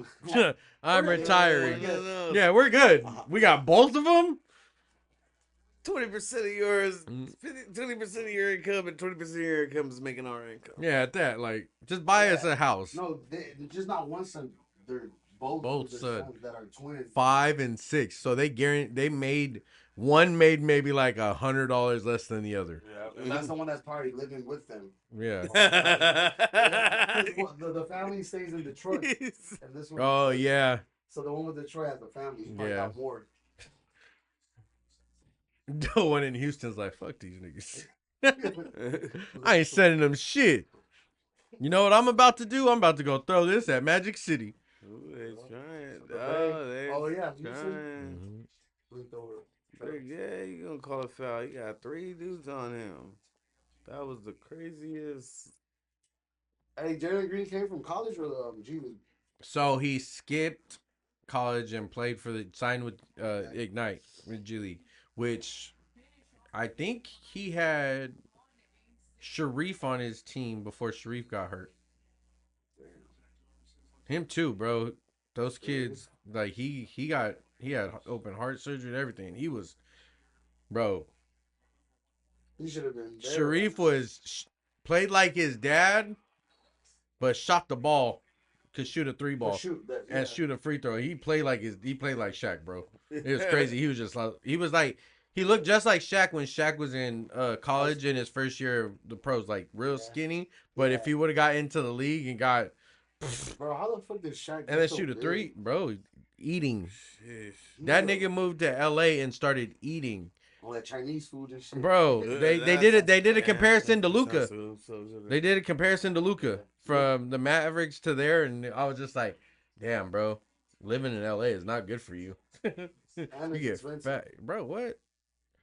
I'm We're good. retiring. We're good. Yeah, we're good. We got both of them. 20% of yours, Mm. 20% of your income, and 20% of your income is making our income. Yeah, at that, like, just buy us a house. no, they just not one son. They're both Both their son. sons that are twins. 5 and 6, so they made one made maybe like $100 less than the other. Yeah, and that's the one that's probably living with them. Yeah. The family stays in Detroit, and this one. Oh yeah. So the one with Detroit has the family. He probably Yeah. got more. The one in Houston's like, fuck these niggas. I ain't sending them shit. You know what I'm about to do? I'm about to go throw this at Magic City. Ooh, they trying. Oh, yeah, They you trying. Yeah, you gonna call a foul. You got 3 dudes on him. That was the craziest. Hey, Jalen Green came from college or G League? So he skipped college and played for signed with Ignite with G League, which I think he had Sharif on his team before Sharif got hurt. Him too, bro. Those kids, like he had open heart surgery and everything. He was, bro. He should have been. Sharif played like his dad, but shot the ball, could shoot a 3-ball and shoot a free throw. He played like Shaq, bro. It was crazy. He was just like he looked just like Shaq when Shaq was in college in his first year of the pros, like real skinny. But if he would have got into the league and got, bro, how the fuck did Shaq and then shoot a 3, bro, eating. Sheesh. That nigga moved to LA and started eating. All that Chinese food and shit. Bro, they did a comparison to Luca. They They did a comparison to Luca from the Mavericks to there, and I was just like, damn, bro, living in LA is not good for you. And You it's get expensive. fat, bro. What?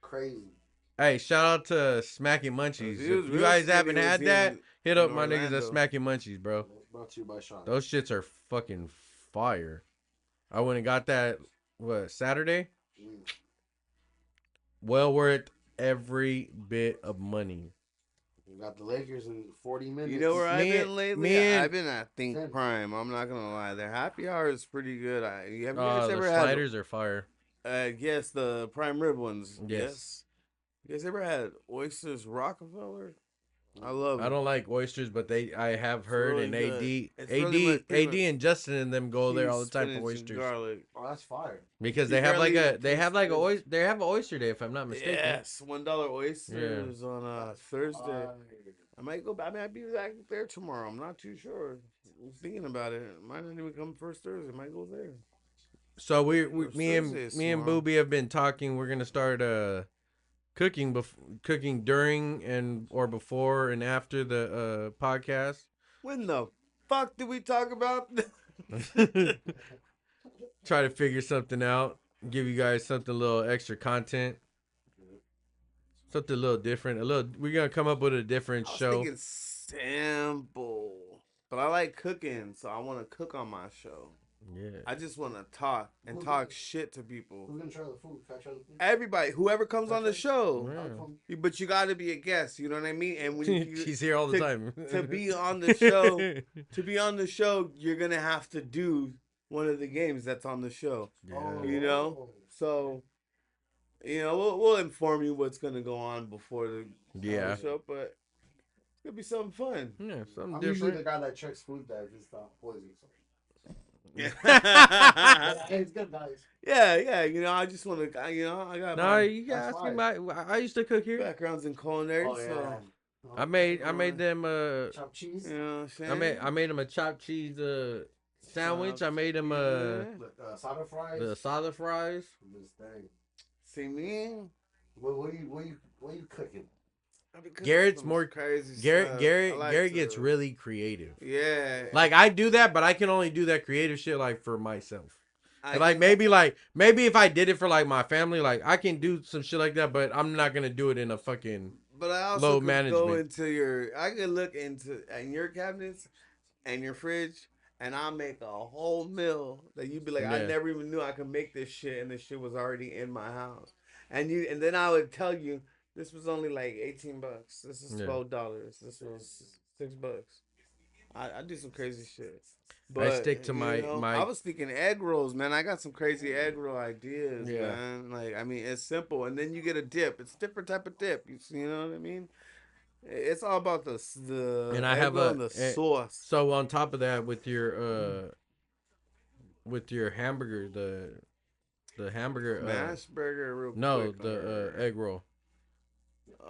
Crazy. Hey, shout out to Smacky Munchies. He was If you real guys skinny haven't when had he that, was hit in up my niggas at Orlando. Smacky Munchies, bro. Brought to you by Sean. Those shits are fucking fire. I went and got that Saturday. Mm. Well worth every bit of money. We got the Lakers in 40 minutes. You know where I've Me been and- lately? me and- I've been at Think Same. Prime. I'm not gonna lie. Their happy hour is pretty good. Have you Oh, guys the ever sliders are fire. had? Yes, the prime rib ones. Yes. You guys ever had oysters Rockefeller? I love it. I don't like oysters, but I have heard, really and good. It's AD, really my AD favorite. and Justin and them go there all the Cheese, time for spinach, and oysters garlic. Oh, that's fire. because You they have barely like even they have taste like it. they have an oyster day if I'm not mistaken. Yes, $1 oysters on Thursday. Fire. Oh, I might go. I might be back there tomorrow. I'm not too sure. I'm thinking about it. Might not even come first Thursday. Might go there. So me Thursdays and tomorrow. Booby have been talking. We're gonna start cooking during and or before and after the podcast. When the fuck did we talk about? Try to figure something out. Give you guys something a little extra content. Something a little different. We're gonna come up with a different I was show. thinking simple, but I like cooking, so I want to cook on my show. Yeah. I just want to talk and talk shit to people. Who's gonna try the food? Can I try the food? Everybody, whoever comes on the show, Yeah. but you got to be a guest. You know what I mean? And when you, She's here all the to- time. to be on the show, you're gonna have to do one of the games that's on the show. Yeah. You know? So, we'll inform you what's gonna go on before the Yeah. show, but it's gonna be something fun. Yeah, something I'm usually the different. guy that checks food that is not poison. So. Yeah, Hey, it's good, guys. yeah. I just want to. I got No, my you can That's ask me fine. I used to cook here. backgrounds in culinary, Oh, yeah. so I made them Chopped cheese. you know what I'm saying. I made them a chopped cheese sandwich. I made them Sada fries. the salad fries. This thing. See me? What are you cooking? Garrett's more crazy Garrett. stuff. Garrett. I like Garrett to- gets really creative. Yeah. Like I do that, but I can only do that creative shit like for myself. I And, like get maybe if I did it for like my family, like I can do some shit like that, but I'm not gonna do it in a fucking But I also low could management. go into I could look into in your cabinets and your fridge, and I'll make a whole meal that you'd be like, I Yeah. never even knew I could make this shit, and this shit was already in my house. And then I would tell you this was only like $18. This is Yeah. $12. This was $6. I do some crazy shit. I stick to my I was thinking egg rolls, man. I got some crazy egg roll ideas, Yeah. man. Like, I mean, it's simple, and then you get a dip. It's a different type of dip. You know what I mean? It's all about the And I egg have roll a and the sauce. So on top of that, with your hamburger, the hamburger Smash burger, real no, quick. the egg roll.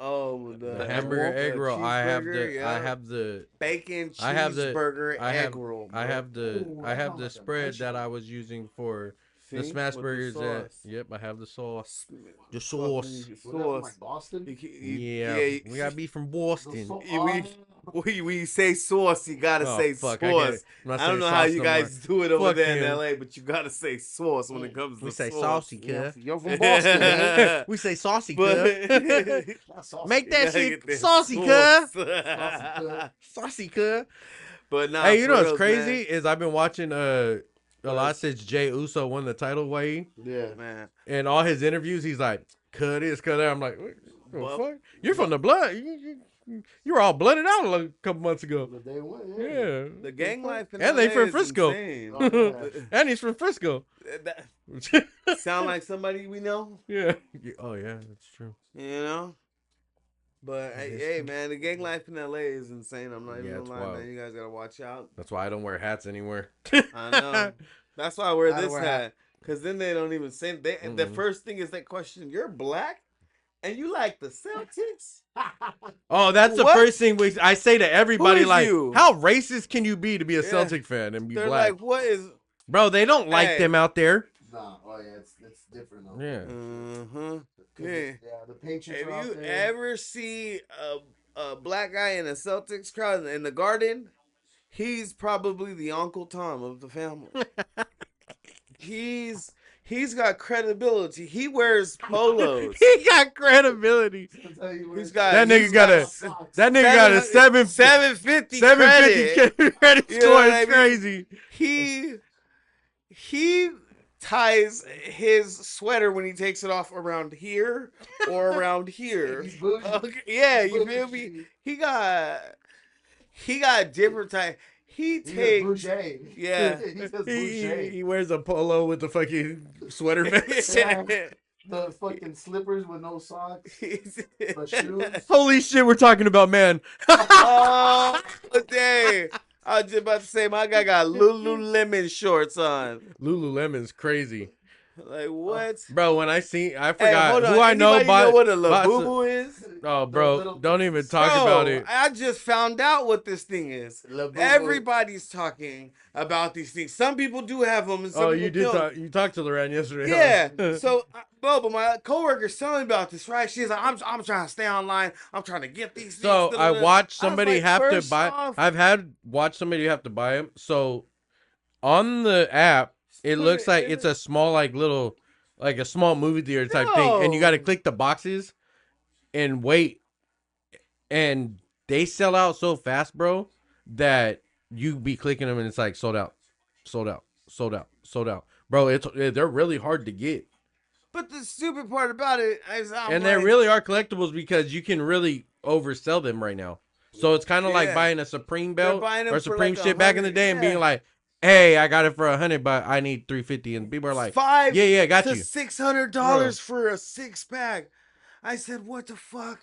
Oh, The hamburger egg roll. I have cheeseburger, the bacon I have the- cheeseburger I egg have roll. I bro. have the Ooh, I that have sounds the like a spread nice that one. I was using for the See? smash With burgers. That sauce. yep, I have the sauce. The Fucking sauce. Was that from, sauce. like Boston? Yeah, we gotta be from Boston. When you say sauce, you gotta Oh, say fuck, sauce. I'm not I don't saying know how sauce you no more. guys do it over Fuck there him. in LA, but you gotta say sauce when it comes to We say sauce. saucy, cuz. You're from Boston, man. We say saucy, But cuz. Not saucy. Make that You gotta shit get that saucy, sauce. cuz. Saucy, cuz. But nah, Hey, you for know what's reals, crazy man. is I've been watching a lot since Jay Uso won the title way, Yeah. Man. and all his interviews he's like, cut this, cut that. I'm like, what the Well, fuck? You're from the blood. You were all blooded out a couple months ago. The day one, Yeah. The gang life in And they LA from is Frisco. insane. Oh, yeah. And he's from Frisco. That sound like somebody we know, Yeah. Oh yeah, that's true. you know. But That is hey, true. man, the gang life in LA is insane. I'm not even Yeah, gonna it's lie, wild. man. You guys gotta watch out. That's why I don't wear hats anymore. I know. That's why I wear I don't this wear hat. Cause then they don't even say the Mhm. first thing is that question. You're black, and you like the Celtics? Oh, that's the What? first thing I say to everybody. Who is Like, you? how racist can you be to be a Yeah. Celtic fan and be They're black? like, what is? Bro, they don't like Hey. them out there. Nah, oh yeah, it's different though. Yeah. Uh-huh. 'Cause Yeah. the Patriots If are out you there. ever see a black guy in a Celtics crowd in the Garden, he's probably the Uncle Tom of the family. He's got credibility. He wears polos. He got credibility. I'll tell you where He's it's got That nigga got a socks. that nigga got a 750 credit. credit You know score. what I It's mean? crazy. He ties his sweater when he takes it off around here or around here. He's bougie. Okay, yeah, you Bougie. feel me? He got different type. He He's a takes boucher. yeah. He says He, boucher. he wears a polo with the fucking sweater vest. The fucking slippers with no socks. The shoes. Holy shit, we're talking about man. Oh, dang. I was just about to say, my guy got Lululemon shorts on. Lululemon's crazy. Like, what? Bro, when I Hey, forgot hold on. who I know Anybody by know what a by- Labubu is? Oh, The bro, little- don't even talk Bro, about it. I just found out what this thing is. Labubu. Everybody's talking about these things. Some people do have them, and some Oh, people you did don't. talk. You talked to Loran yesterday. Yeah. Huh? So, but my coworker's telling me about this, right? She's like, I'm trying to stay online. I'm trying to get these things. So I da-da-da." watched I was somebody like, have to first buy. off, I've watched somebody have to buy them. So on the app, it put looks it like in it's it. a small, like a small movie theater type thing, and you got to No. click the boxes and wait, and they sell out so fast, bro, that you be clicking them and it's like sold out, sold out, sold out, sold out, bro. They're really hard to get. But the stupid part about it is, And they really are collectibles because you can really oversell them right now. So it's kind of like Yeah. buying a Supreme They're belt buying them or for Supreme like shit back in the 100, day and yeah. being like, "Hey, I got it for 100, but I need 350." And people are like, $5 "Yeah, got to you." $600 for a 6-pack. I said, what the fuck?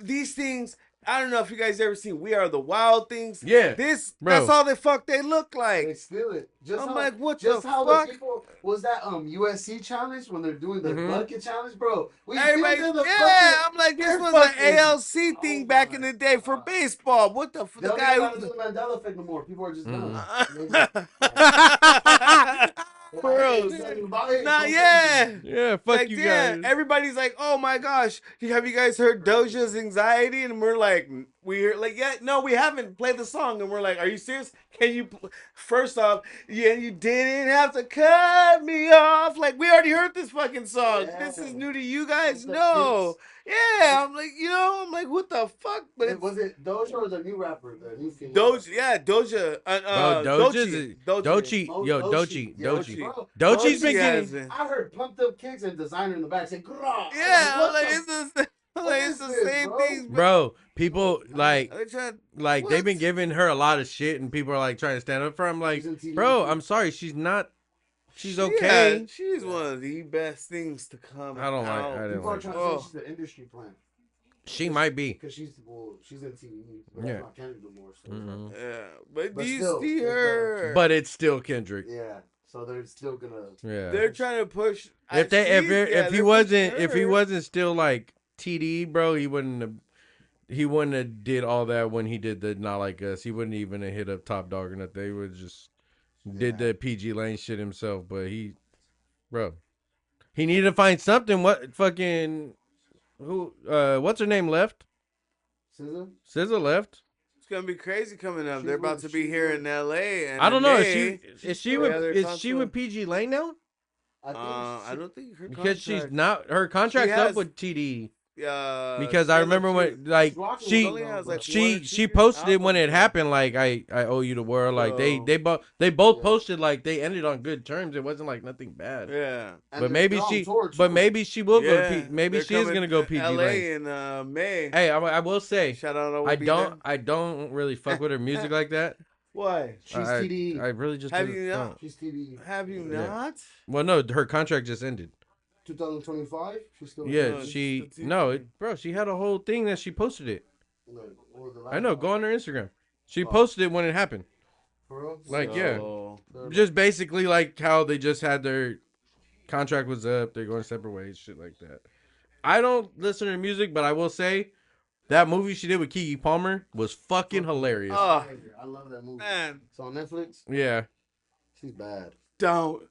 These things, I don't know if you guys ever seen We Are the Wild Things. Yeah, This, bro. that's all the fuck they look They like. steal it. Just I'm how, like, what just the how fuck? the people was that USC challenge when they're doing the Mhm. bucket challenge, bro. We Everybody, filled in the yeah, bucket. I'm like, this They're was an fucking- ALC thing Oh back my in the day for God. baseball. What the They the don't guy even who do the Mandela effect no more. People are just done. Mhm. They For real. Not yet. Yeah, fuck Like, you yeah, guys. everybody's like, "Oh my gosh, have you guys heard Doja's Anxiety?" And we're like, "We're like, yeah, no, we haven't played the song." And we're like, "Are you serious? Can you?" First off, yeah, you didn't have to cut me off. Like, we already heard this fucking song. Yeah. This is new to you guys. The No, yeah, I'm like, I'm like, what the fuck? But it's Was it Doja or the new rapper, the new female? Doja, yeah, Doja, Bro, Dochi, Dochi, yo, Dochi. Dochi. Bro, Dochi's been Dochi has getting. been. I heard pumped up kicks and designer in the back say, "Grah." Yeah, What I'm like, the- it's the is this, same bro? things, Bro, people like They're trying, they've been what? giving her a lot of shit, and people are like trying to stand up for her. I'm like, She's in TV bro, too. I'm sorry, she's not. She's okay. Yeah, she's one of the best things to come I don't like- out. I didn't People are like trying Oh. to say she's the industry plant. She might be. Because she's in TV. But Yeah. that's not Canada no more. So Mhm. Yeah, but But do you still, see it's her? But it's still Kendrick. yeah. So they're still gonna. Yeah. they're trying to push. If they if she's- it- yeah, if he they're wasn't pushing if he her. wasn't still like TD, bro, he wouldn't have did all that when he did the Not Like Us. He wouldn't even have hit up Top Dog or nothing. They would just did the PG Lane shit himself. But he needed to find something. What fucking what's her name left? SZA? SZA left. It's gonna be crazy coming up. She's They're about with- to be she's here with- in LA. And I don't know. in Is May, she yeah, with they're is she with constantly- PG Lane now? I don't think her Because she's contract- not her contract's has- up with TD. she Because I has a remember few- when like She's rocking she with only has, like, one or she two posted it when it albums, happened. Like I owe you the world. Like So- they both Yeah. posted like they ended on good terms. It wasn't like nothing bad. Yeah. But maybe she will go Yeah, to maybe they're she is coming gonna go to PG LA Lane. in May. Hey, I will say Shout out. I don't really fuck with her music like that. Why? She's I TD. really just Have don't. you not? She's TD. Have you Yeah. not? Well, no, her contract just ended. 2025. She's still. Yeah, No, she it's bro, she had a whole thing that she posted it. Or the I know. Go on her Instagram. She Oh. posted it when it happened. For real? Like, yeah. So, Just basically like how they just had their contract was up. They're going separate ways, shit like that. I don't listen to her music, but I will say that movie she did with Keke Palmer was fucking hilarious. Oh, I love that movie. man, It's on Netflix. Yeah, She's bad. don't.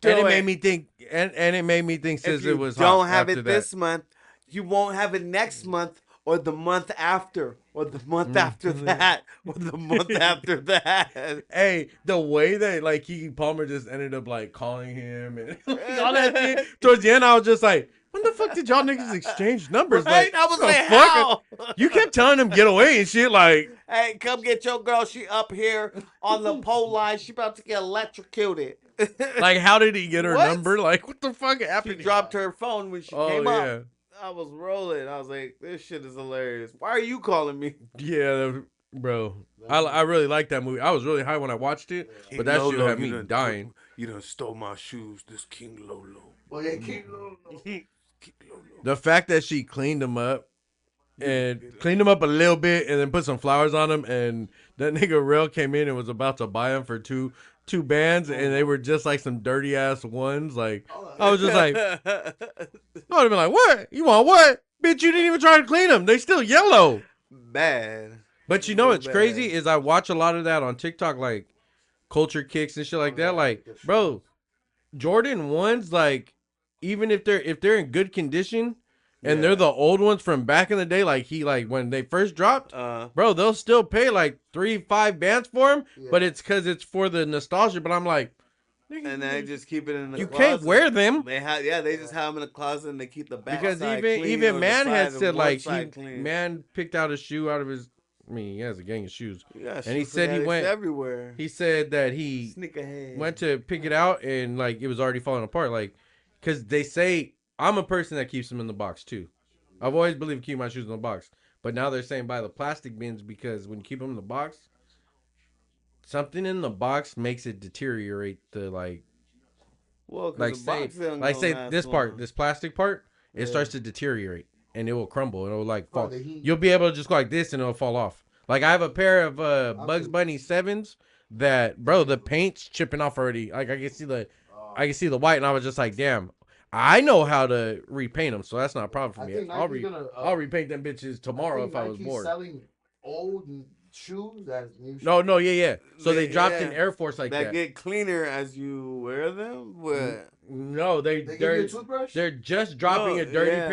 and it do made me think, and it made me think If SZA you was don't hot have after it that. this month, you won't have it next month, or the month after, or the month after that, or the month after that. Hey, the way that like Keke Palmer just ended up like calling him and like, all that shit. Towards the end, I was just like, when the fuck did y'all niggas exchange numbers? Right? Like, I was the like, fuck? how? You kept telling him get away and shit. Like, Hey, come get your girl. She up here on the pole line. She about to get electrocuted. like how did he get her What? number? Like, what the fuck she happened? dropped her phone when she Oh came yeah, up. I was rolling. I was like, this shit is hilarious. Why are you calling me? yeah, bro. I really liked that movie. I was really high when I watched it, but that shit had me dying. You done stole my shoes, this King Lolo. Well, yeah, keep King Lolo. The fact that she cleaned him up and cleaned him up a little bit and then put some flowers on him, and that nigga Rel came in and was about to buy him for two bands, and they were just like some dirty ass ones. Like, I was just like, I would have been like, what? You want what? Bitch, you didn't even try to clean them. They still yellow. Bad. But you know what's Bad. crazy is I watch a lot of that on TikTok, like culture kicks and shit like that. Like, bro, Jordan ones, like, even if they're in good condition and they're the old ones from back in the day, like when they first dropped, bro, they'll still pay like 3-5 bands for them, but it's because it's for the nostalgia. But I'm like, And they just keep it in the you closet. can't wear them. They have, they just have them in the closet and they keep the back Because side clean even or Man the had side said and one like side clean. Man picked out a shoe out of his. I mean, he has a gang of shoes. Yeah, and he shoes said he addicts went everywhere. He said that he Sneakerhead. went to pick it out and like it was already falling apart. Like, because they say I'm a person that keeps them in the box too. I've always believed keep my shoes in the box, but now they're saying buy the plastic bins because when you keep them in the box, something in the box makes it deteriorate. The like say this part, this plastic part, it starts to deteriorate and it will crumble and it will like fall. You'll be able to just go like this and it'll fall off. Like I have a pair of Bugs Bunny 7s that, bro, the paint's chipping off already. Like I can see the white, and I was just like, damn. I know how to repaint them, so that's not a problem for me. I'll repaint them bitches tomorrow if I was bored. Selling old shoes, that new shoes. No, yeah. So they dropped yeah, in Air Force like that that. get cleaner as you wear them. But No, They give you a toothbrush. they're just dropping no, a dirty yeah,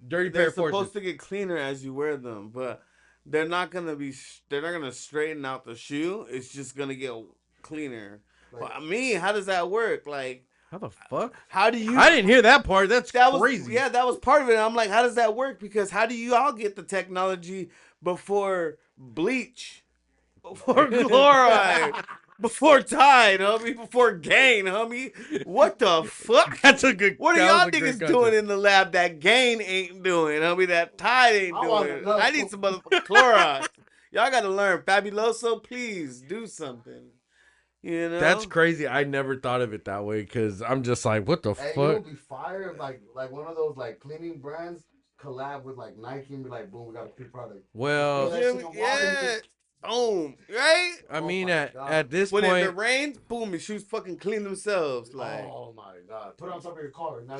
dirty pair they're of Forces. supposed to get cleaner as you wear them, but they're not gonna be. They're not gonna straighten out the shoe. It's just gonna get cleaner. Like, But I mean, how does that work? Like, How the fuck? how do you? I didn't hear that part. That's That was crazy. yeah, that was part of it. I'm like, how does that work? Because how do you all get the technology before bleach, before chloride, before Tide, homie, before Gain, homie? What the fuck? That's a good. What are that y'all was a good niggas concept. doing in the lab that Gain ain't doing? Homie, that Tide ain't I want doing. to know. I need some motherfucking chloride. Y'all gotta learn. Fabuloso, please do something. You know? That's crazy. I never thought of it that way because I'm just like, what the Hey, it fuck? would be fire if like one of those like cleaning brands collab with like Nike and be like, boom, we got a free product. Well, That shit in water, Yeah. Boom. Right? I Oh mean, my at God. this When point, it rains, boom, your shoes fucking clean themselves. Like, Oh my god! Put it on top of your car. Now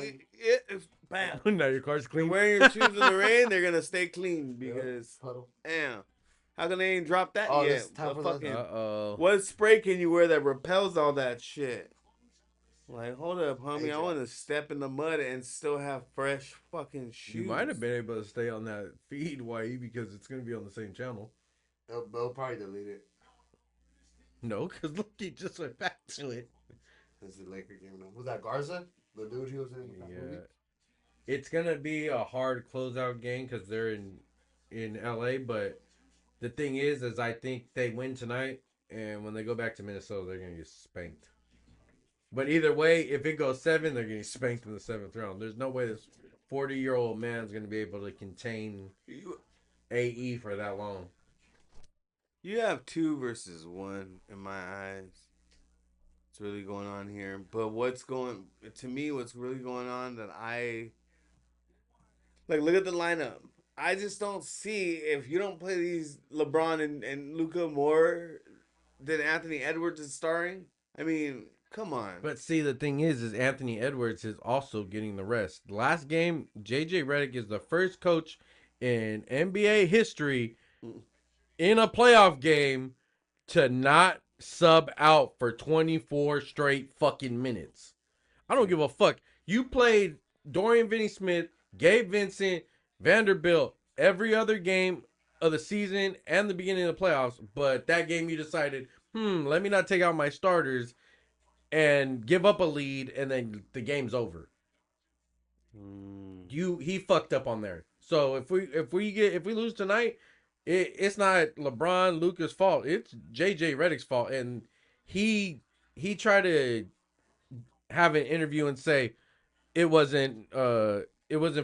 bam. now your car's You're clean. wearing your shoes in the rain, they're gonna stay clean because, puddle. damn, how come they ain't dropped that Oh, yet? this time The for fucking, Uh-oh. what spray can you wear that repels all that shit? Like, hold up, homie, I AJ. want to step in the mud and still have fresh fucking shoes. You might have been able to stay on that feed, YE, because it's going to be on the same channel. They'll probably delete it. No, because look, he just went back to it. This is the Laker game now. Was that Garza? The dude he was in that movie? Yeah. It's going to be a hard closeout game because they're in LA, but the thing is I think they win tonight, and when they go back to Minnesota, they're going to get spanked. But either way, if it goes 7, they're getting spanked in the 7th round. There's no way this 40-year-old man's going to be able to contain AE for that long. You have 2 versus 1 in my eyes. It's really going on here. But what's really going on that I like, look at the lineup. I just don't see, if you don't play these LeBron and Luka more than Anthony Edwards is starring. I mean, come on. But see, the thing is Anthony Edwards is also getting the rest. Last game, JJ Redick is the first coach in NBA history in a playoff game to not sub out for 24 straight fucking minutes. I don't give a fuck. You played Dorian Finney-Smith, Gabe Vincent, Vanderbilt every other game of the season and the beginning of the playoffs, but that game you decided, let me not take out my starters and give up a lead, and then the game's over. He fucked up on there. So if we lose tonight, it's not LeBron Luka's fault. It's JJ Redick's fault, and he tried to have an interview and say it wasn't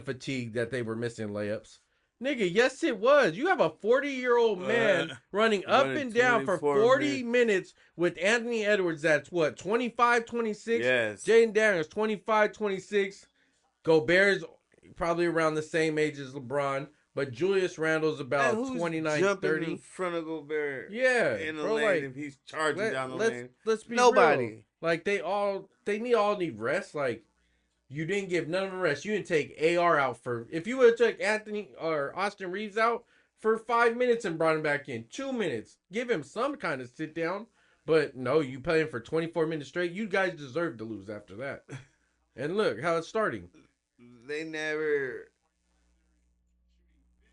fatigue that they were missing layups. Nigga, yes it was. You have a 40-year-old man running up and down for 40 minutes with Anthony Edwards that's what, 25, 26? Yes. Jaden Daniels, 25, 26. Gobert's probably around the same age as LeBron, but Julius Randle's about 29, jumping 30. in front of Gobert? Yeah, In the bro, lane, like, if he's charging down the lane. Let's be Nobody. real. Like they all need rest. Like you didn't give none of them rest. You didn't take AR out for. If you would have took Anthony or Austin Reeves out for 5 minutes and brought him back in 2 minutes, give him some kind of sit down. But no, you play him for 24 minutes straight. You guys deserve to lose after that. And look how it's starting. They never.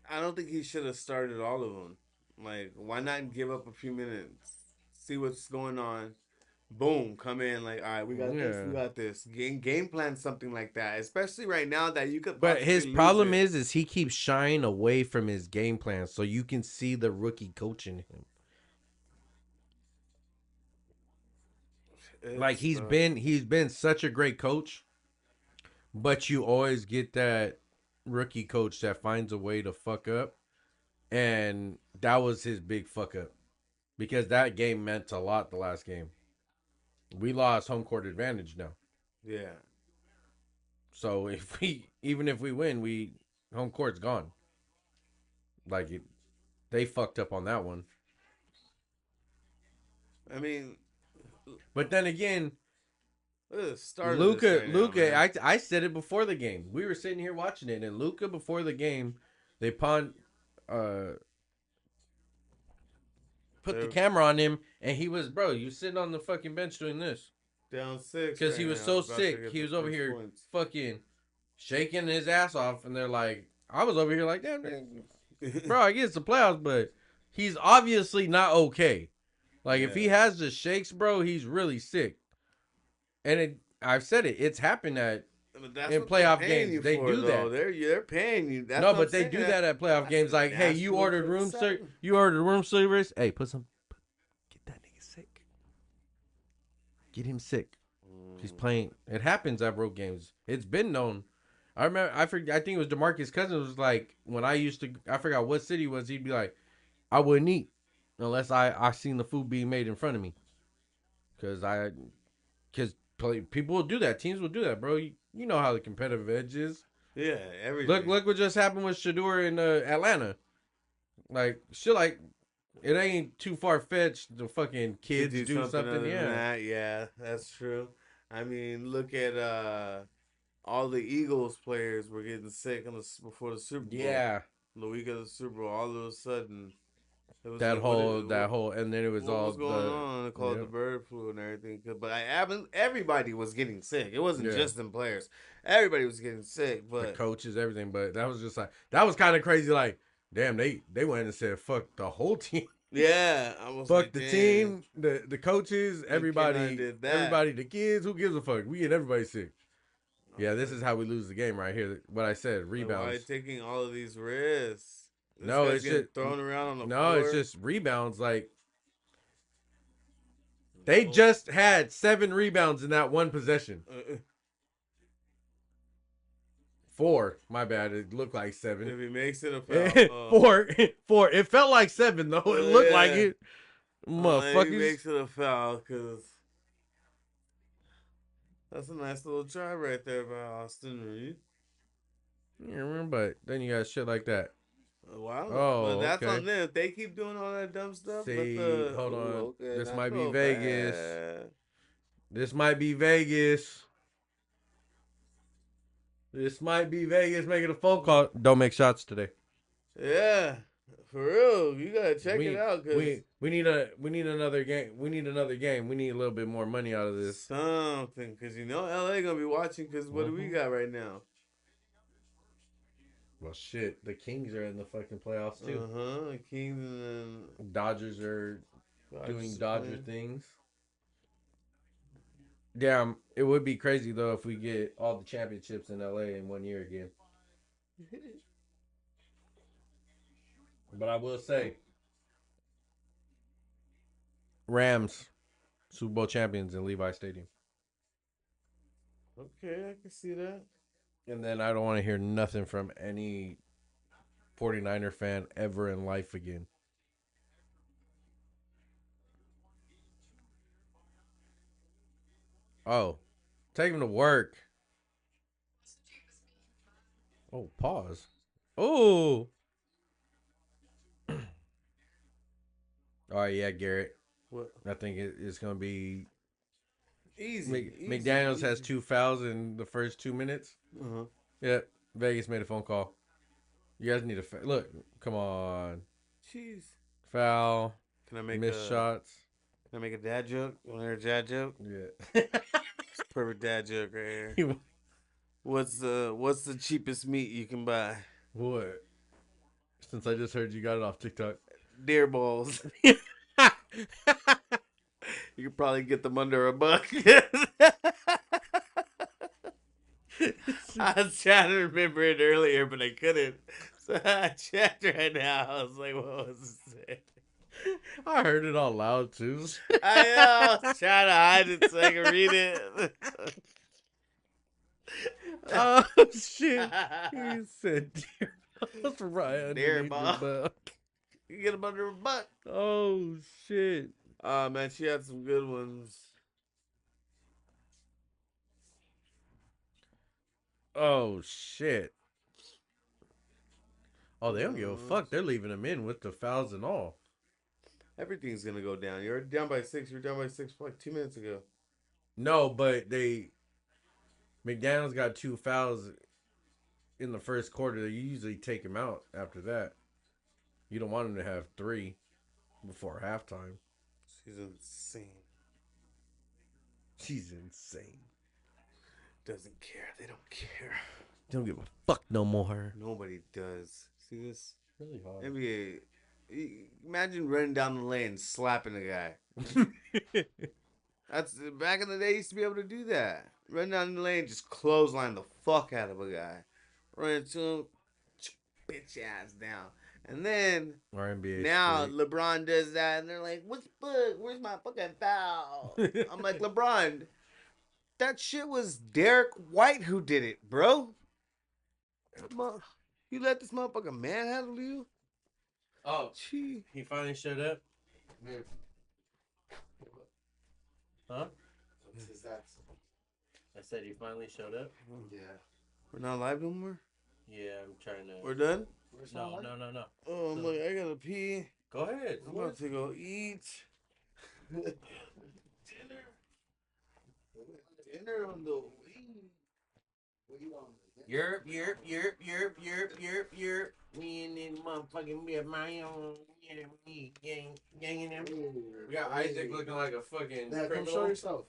I don't think he should have started all of them. Like, why not give up a few minutes, see what's going on, boom, come in. Like, all right, we got this, we got this. Game plan something like that, especially right now that you could. But his possibly problem lose is he keeps shying away from his game plan, so you can see the rookie coaching him. it. Like he's been such a great coach, but you always get that rookie coach that finds a way to fuck up, and that was his big fuck up because that game meant a lot. The last game, we lost home court advantage now. Yeah. So even if we win, home court's gone. Like they fucked up on that one. I mean, But then again, look at the start Luka, of this right now, man. I said it before the game. We were sitting here watching it, and Luka before the game, they pawned put the They're camera on him, and he was, bro, you sitting on the fucking bench doing this down 6 because right he was now. so About to sick. get He the was over first here points. fucking shaking his ass off, and they're like, I was over here like, damn, man, bro, I get it's the playoffs, but he's obviously not okay. Like if he Yeah. has the shakes, bro, he's really sick. And I've said it, it's happened at But that's in what they're playoff paying games. you They for, do though. that. They're paying you. That's No, what I'm but they saying. do that at playoff That's games. the Like, hey, you national ordered room excitement. service. You ordered room service. Hey, get that nigga sick. Get him sick. He's playing. It happens at road games. It's been known. I remember. I think it was Demarcus Cousins was like when I used to. I forgot what city it was. He'd be like, I wouldn't eat unless I seen the food being made in front of me. Because people will do that. Teams will do that, bro. You know how the competitive edge is. Yeah, Look, everything. look what just happened with Shador in Atlanta. Like shit, like it ain't too far fetched. The fucking To kids do do something something. other than Yeah, that. Yeah, that's true. I mean, look at all the Eagles players were getting sick before the Super Bowl. yeah. The week of the Super Bowl, all of a sudden, it was That like, whole, and then it was what all was going the, on? They called it yeah, the bird flu and everything. But everybody was getting sick. It wasn't yeah. just them players. Everybody was getting sick. The But coaches, everything. But that was just like that was kind of crazy. Like, damn, they went and said fuck the whole team, yeah, I was fuck like, the damn, team, the coaches, you cannot everybody, did that. everybody, the kids. Who gives a fuck? We get everybody sick. I Yeah, was this is how we lose the game right here. What I said, like, why are you rebounds. taking all of these risks? This No, guy's it's getting just thrown around on the no, it's floor. just rebounds. Like they No. just had 7 rebounds in that one possession. 4, my bad. It looked like 7. If he makes it a foul, Four, 4. It felt like 7 though. It looked like yeah. it. If he Motherfuckers. makes it a foul, because that's a nice little try right there by Austin Reed. Yeah, remember, but then you got shit like that. Wow. But Oh, that's okay. on them. If they keep doing all that dumb stuff, See, hold on. okay, This not might be so Vegas. bad. This might be Vegas. This might be Vegas making a phone call. Don't make shots today. Yeah, for real. You gotta check it out, cause we need another game. We need another game. We need a little bit more money out of this. something, cause you know LA gonna be watching. Cause what do we got right now? Well, shit. The Kings are in the fucking playoffs too. Kings and Dodgers are doing Dodger playing. things. Damn, it would be crazy though if we get all the championships in LA in 1 year again. But I will say, Rams, Super Bowl champions in Levi Stadium. Okay, I can see that. And then I don't want to hear nothing from any 49er fan ever in life again. Oh, take him to work. Oh, pause. Oh. All right, yeah, Garrett. What? I think it's going to be. Easy. McDaniels easy. has 2 fouls in the first 2 minutes. Yep. Vegas made a phone call. You guys need a look. Come on. Jeez. Foul. Can I make Missed a shots. Can I make a dad joke? You want to hear a dad joke? Yeah. It's a perfect dad joke right here. What's the cheapest meat you can buy? What? Since I just heard you got it off TikTok. Deer balls. You could probably get them under $1. I was trying to remember it earlier, but I couldn't. So I checked right now. I was like, what was it? I heard it all loud too. I know. I was trying to hide it so I could read it. Oh shit! He said deer balls right Deer underneath ball. your butt. You get them under $1. Oh shit! Man, she had some good ones. Oh shit! Oh, they don't give a fuck. They're leaving them in with the fouls and all. Everything's gonna go down. You're down by 6. You were down by 6 for like 2 minutes ago. No, but McDaniels got 2 fouls in the first quarter. You usually take him out after that. You don't want him to have 3. before halftime. She's insane. She's insane. Doesn't care. They don't care. They don't give a fuck no more. Nobody does. See this? Really hard. NBA. Imagine running down the lane, slapping a guy. That's back in the day. You used to be able to do that. Run down the lane, just clothesline the fuck out of a guy. Run into him, bitch ass down. And then Our NBA now straight. LeBron does that, and they're like, "What's fuck? Where's my fucking foul?" I'm like, LeBron, that shit was Derek White who did it, bro. You let this motherfucker manhandle you? Oh, Gee. he finally showed up. Man, Huh? what's that? I said he finally showed up. Yeah. We're not live no more? Yeah, I'm trying to. We're done? No. Oh, I'm like, I gotta pee. Go ahead. I'm about to go eat. Dinner on the wing. Yerp. Me and then motherfucking be at my own. Yeah, me gang in them. We got Isaac looking like a fucking Yeah, come criminal. show yourself.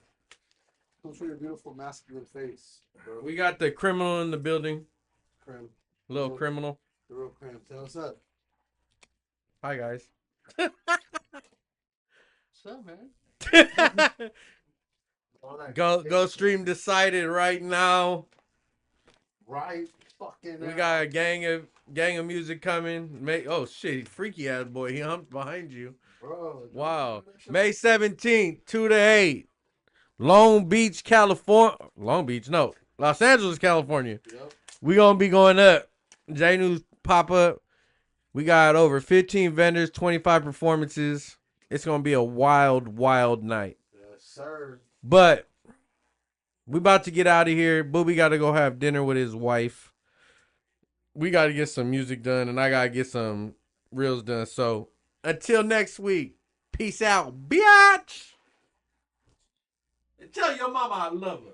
Come show your beautiful masculine face, bro. We got the criminal in the building. Cram. Little criminal. The real cram. Tell us up. Hi guys. What's up, man? Go stream Decided right now. Right fucking We now. got a gang of music coming. Oh shit, freaky ass boy. He humped behind you. Bro, Wow. May 17th, 2 to 8. Long Beach, California. Los Angeles, California. Yep. We gonna be going up. J News pop up. We got over 15 vendors, 25 performances. It's gonna be a wild night. Yes, sir. But we about to get out of here. Booby got to go have dinner with his wife. We got to get some music done, and I got to get some reels done. So until next week, peace out, biatch. And tell your mama I love her.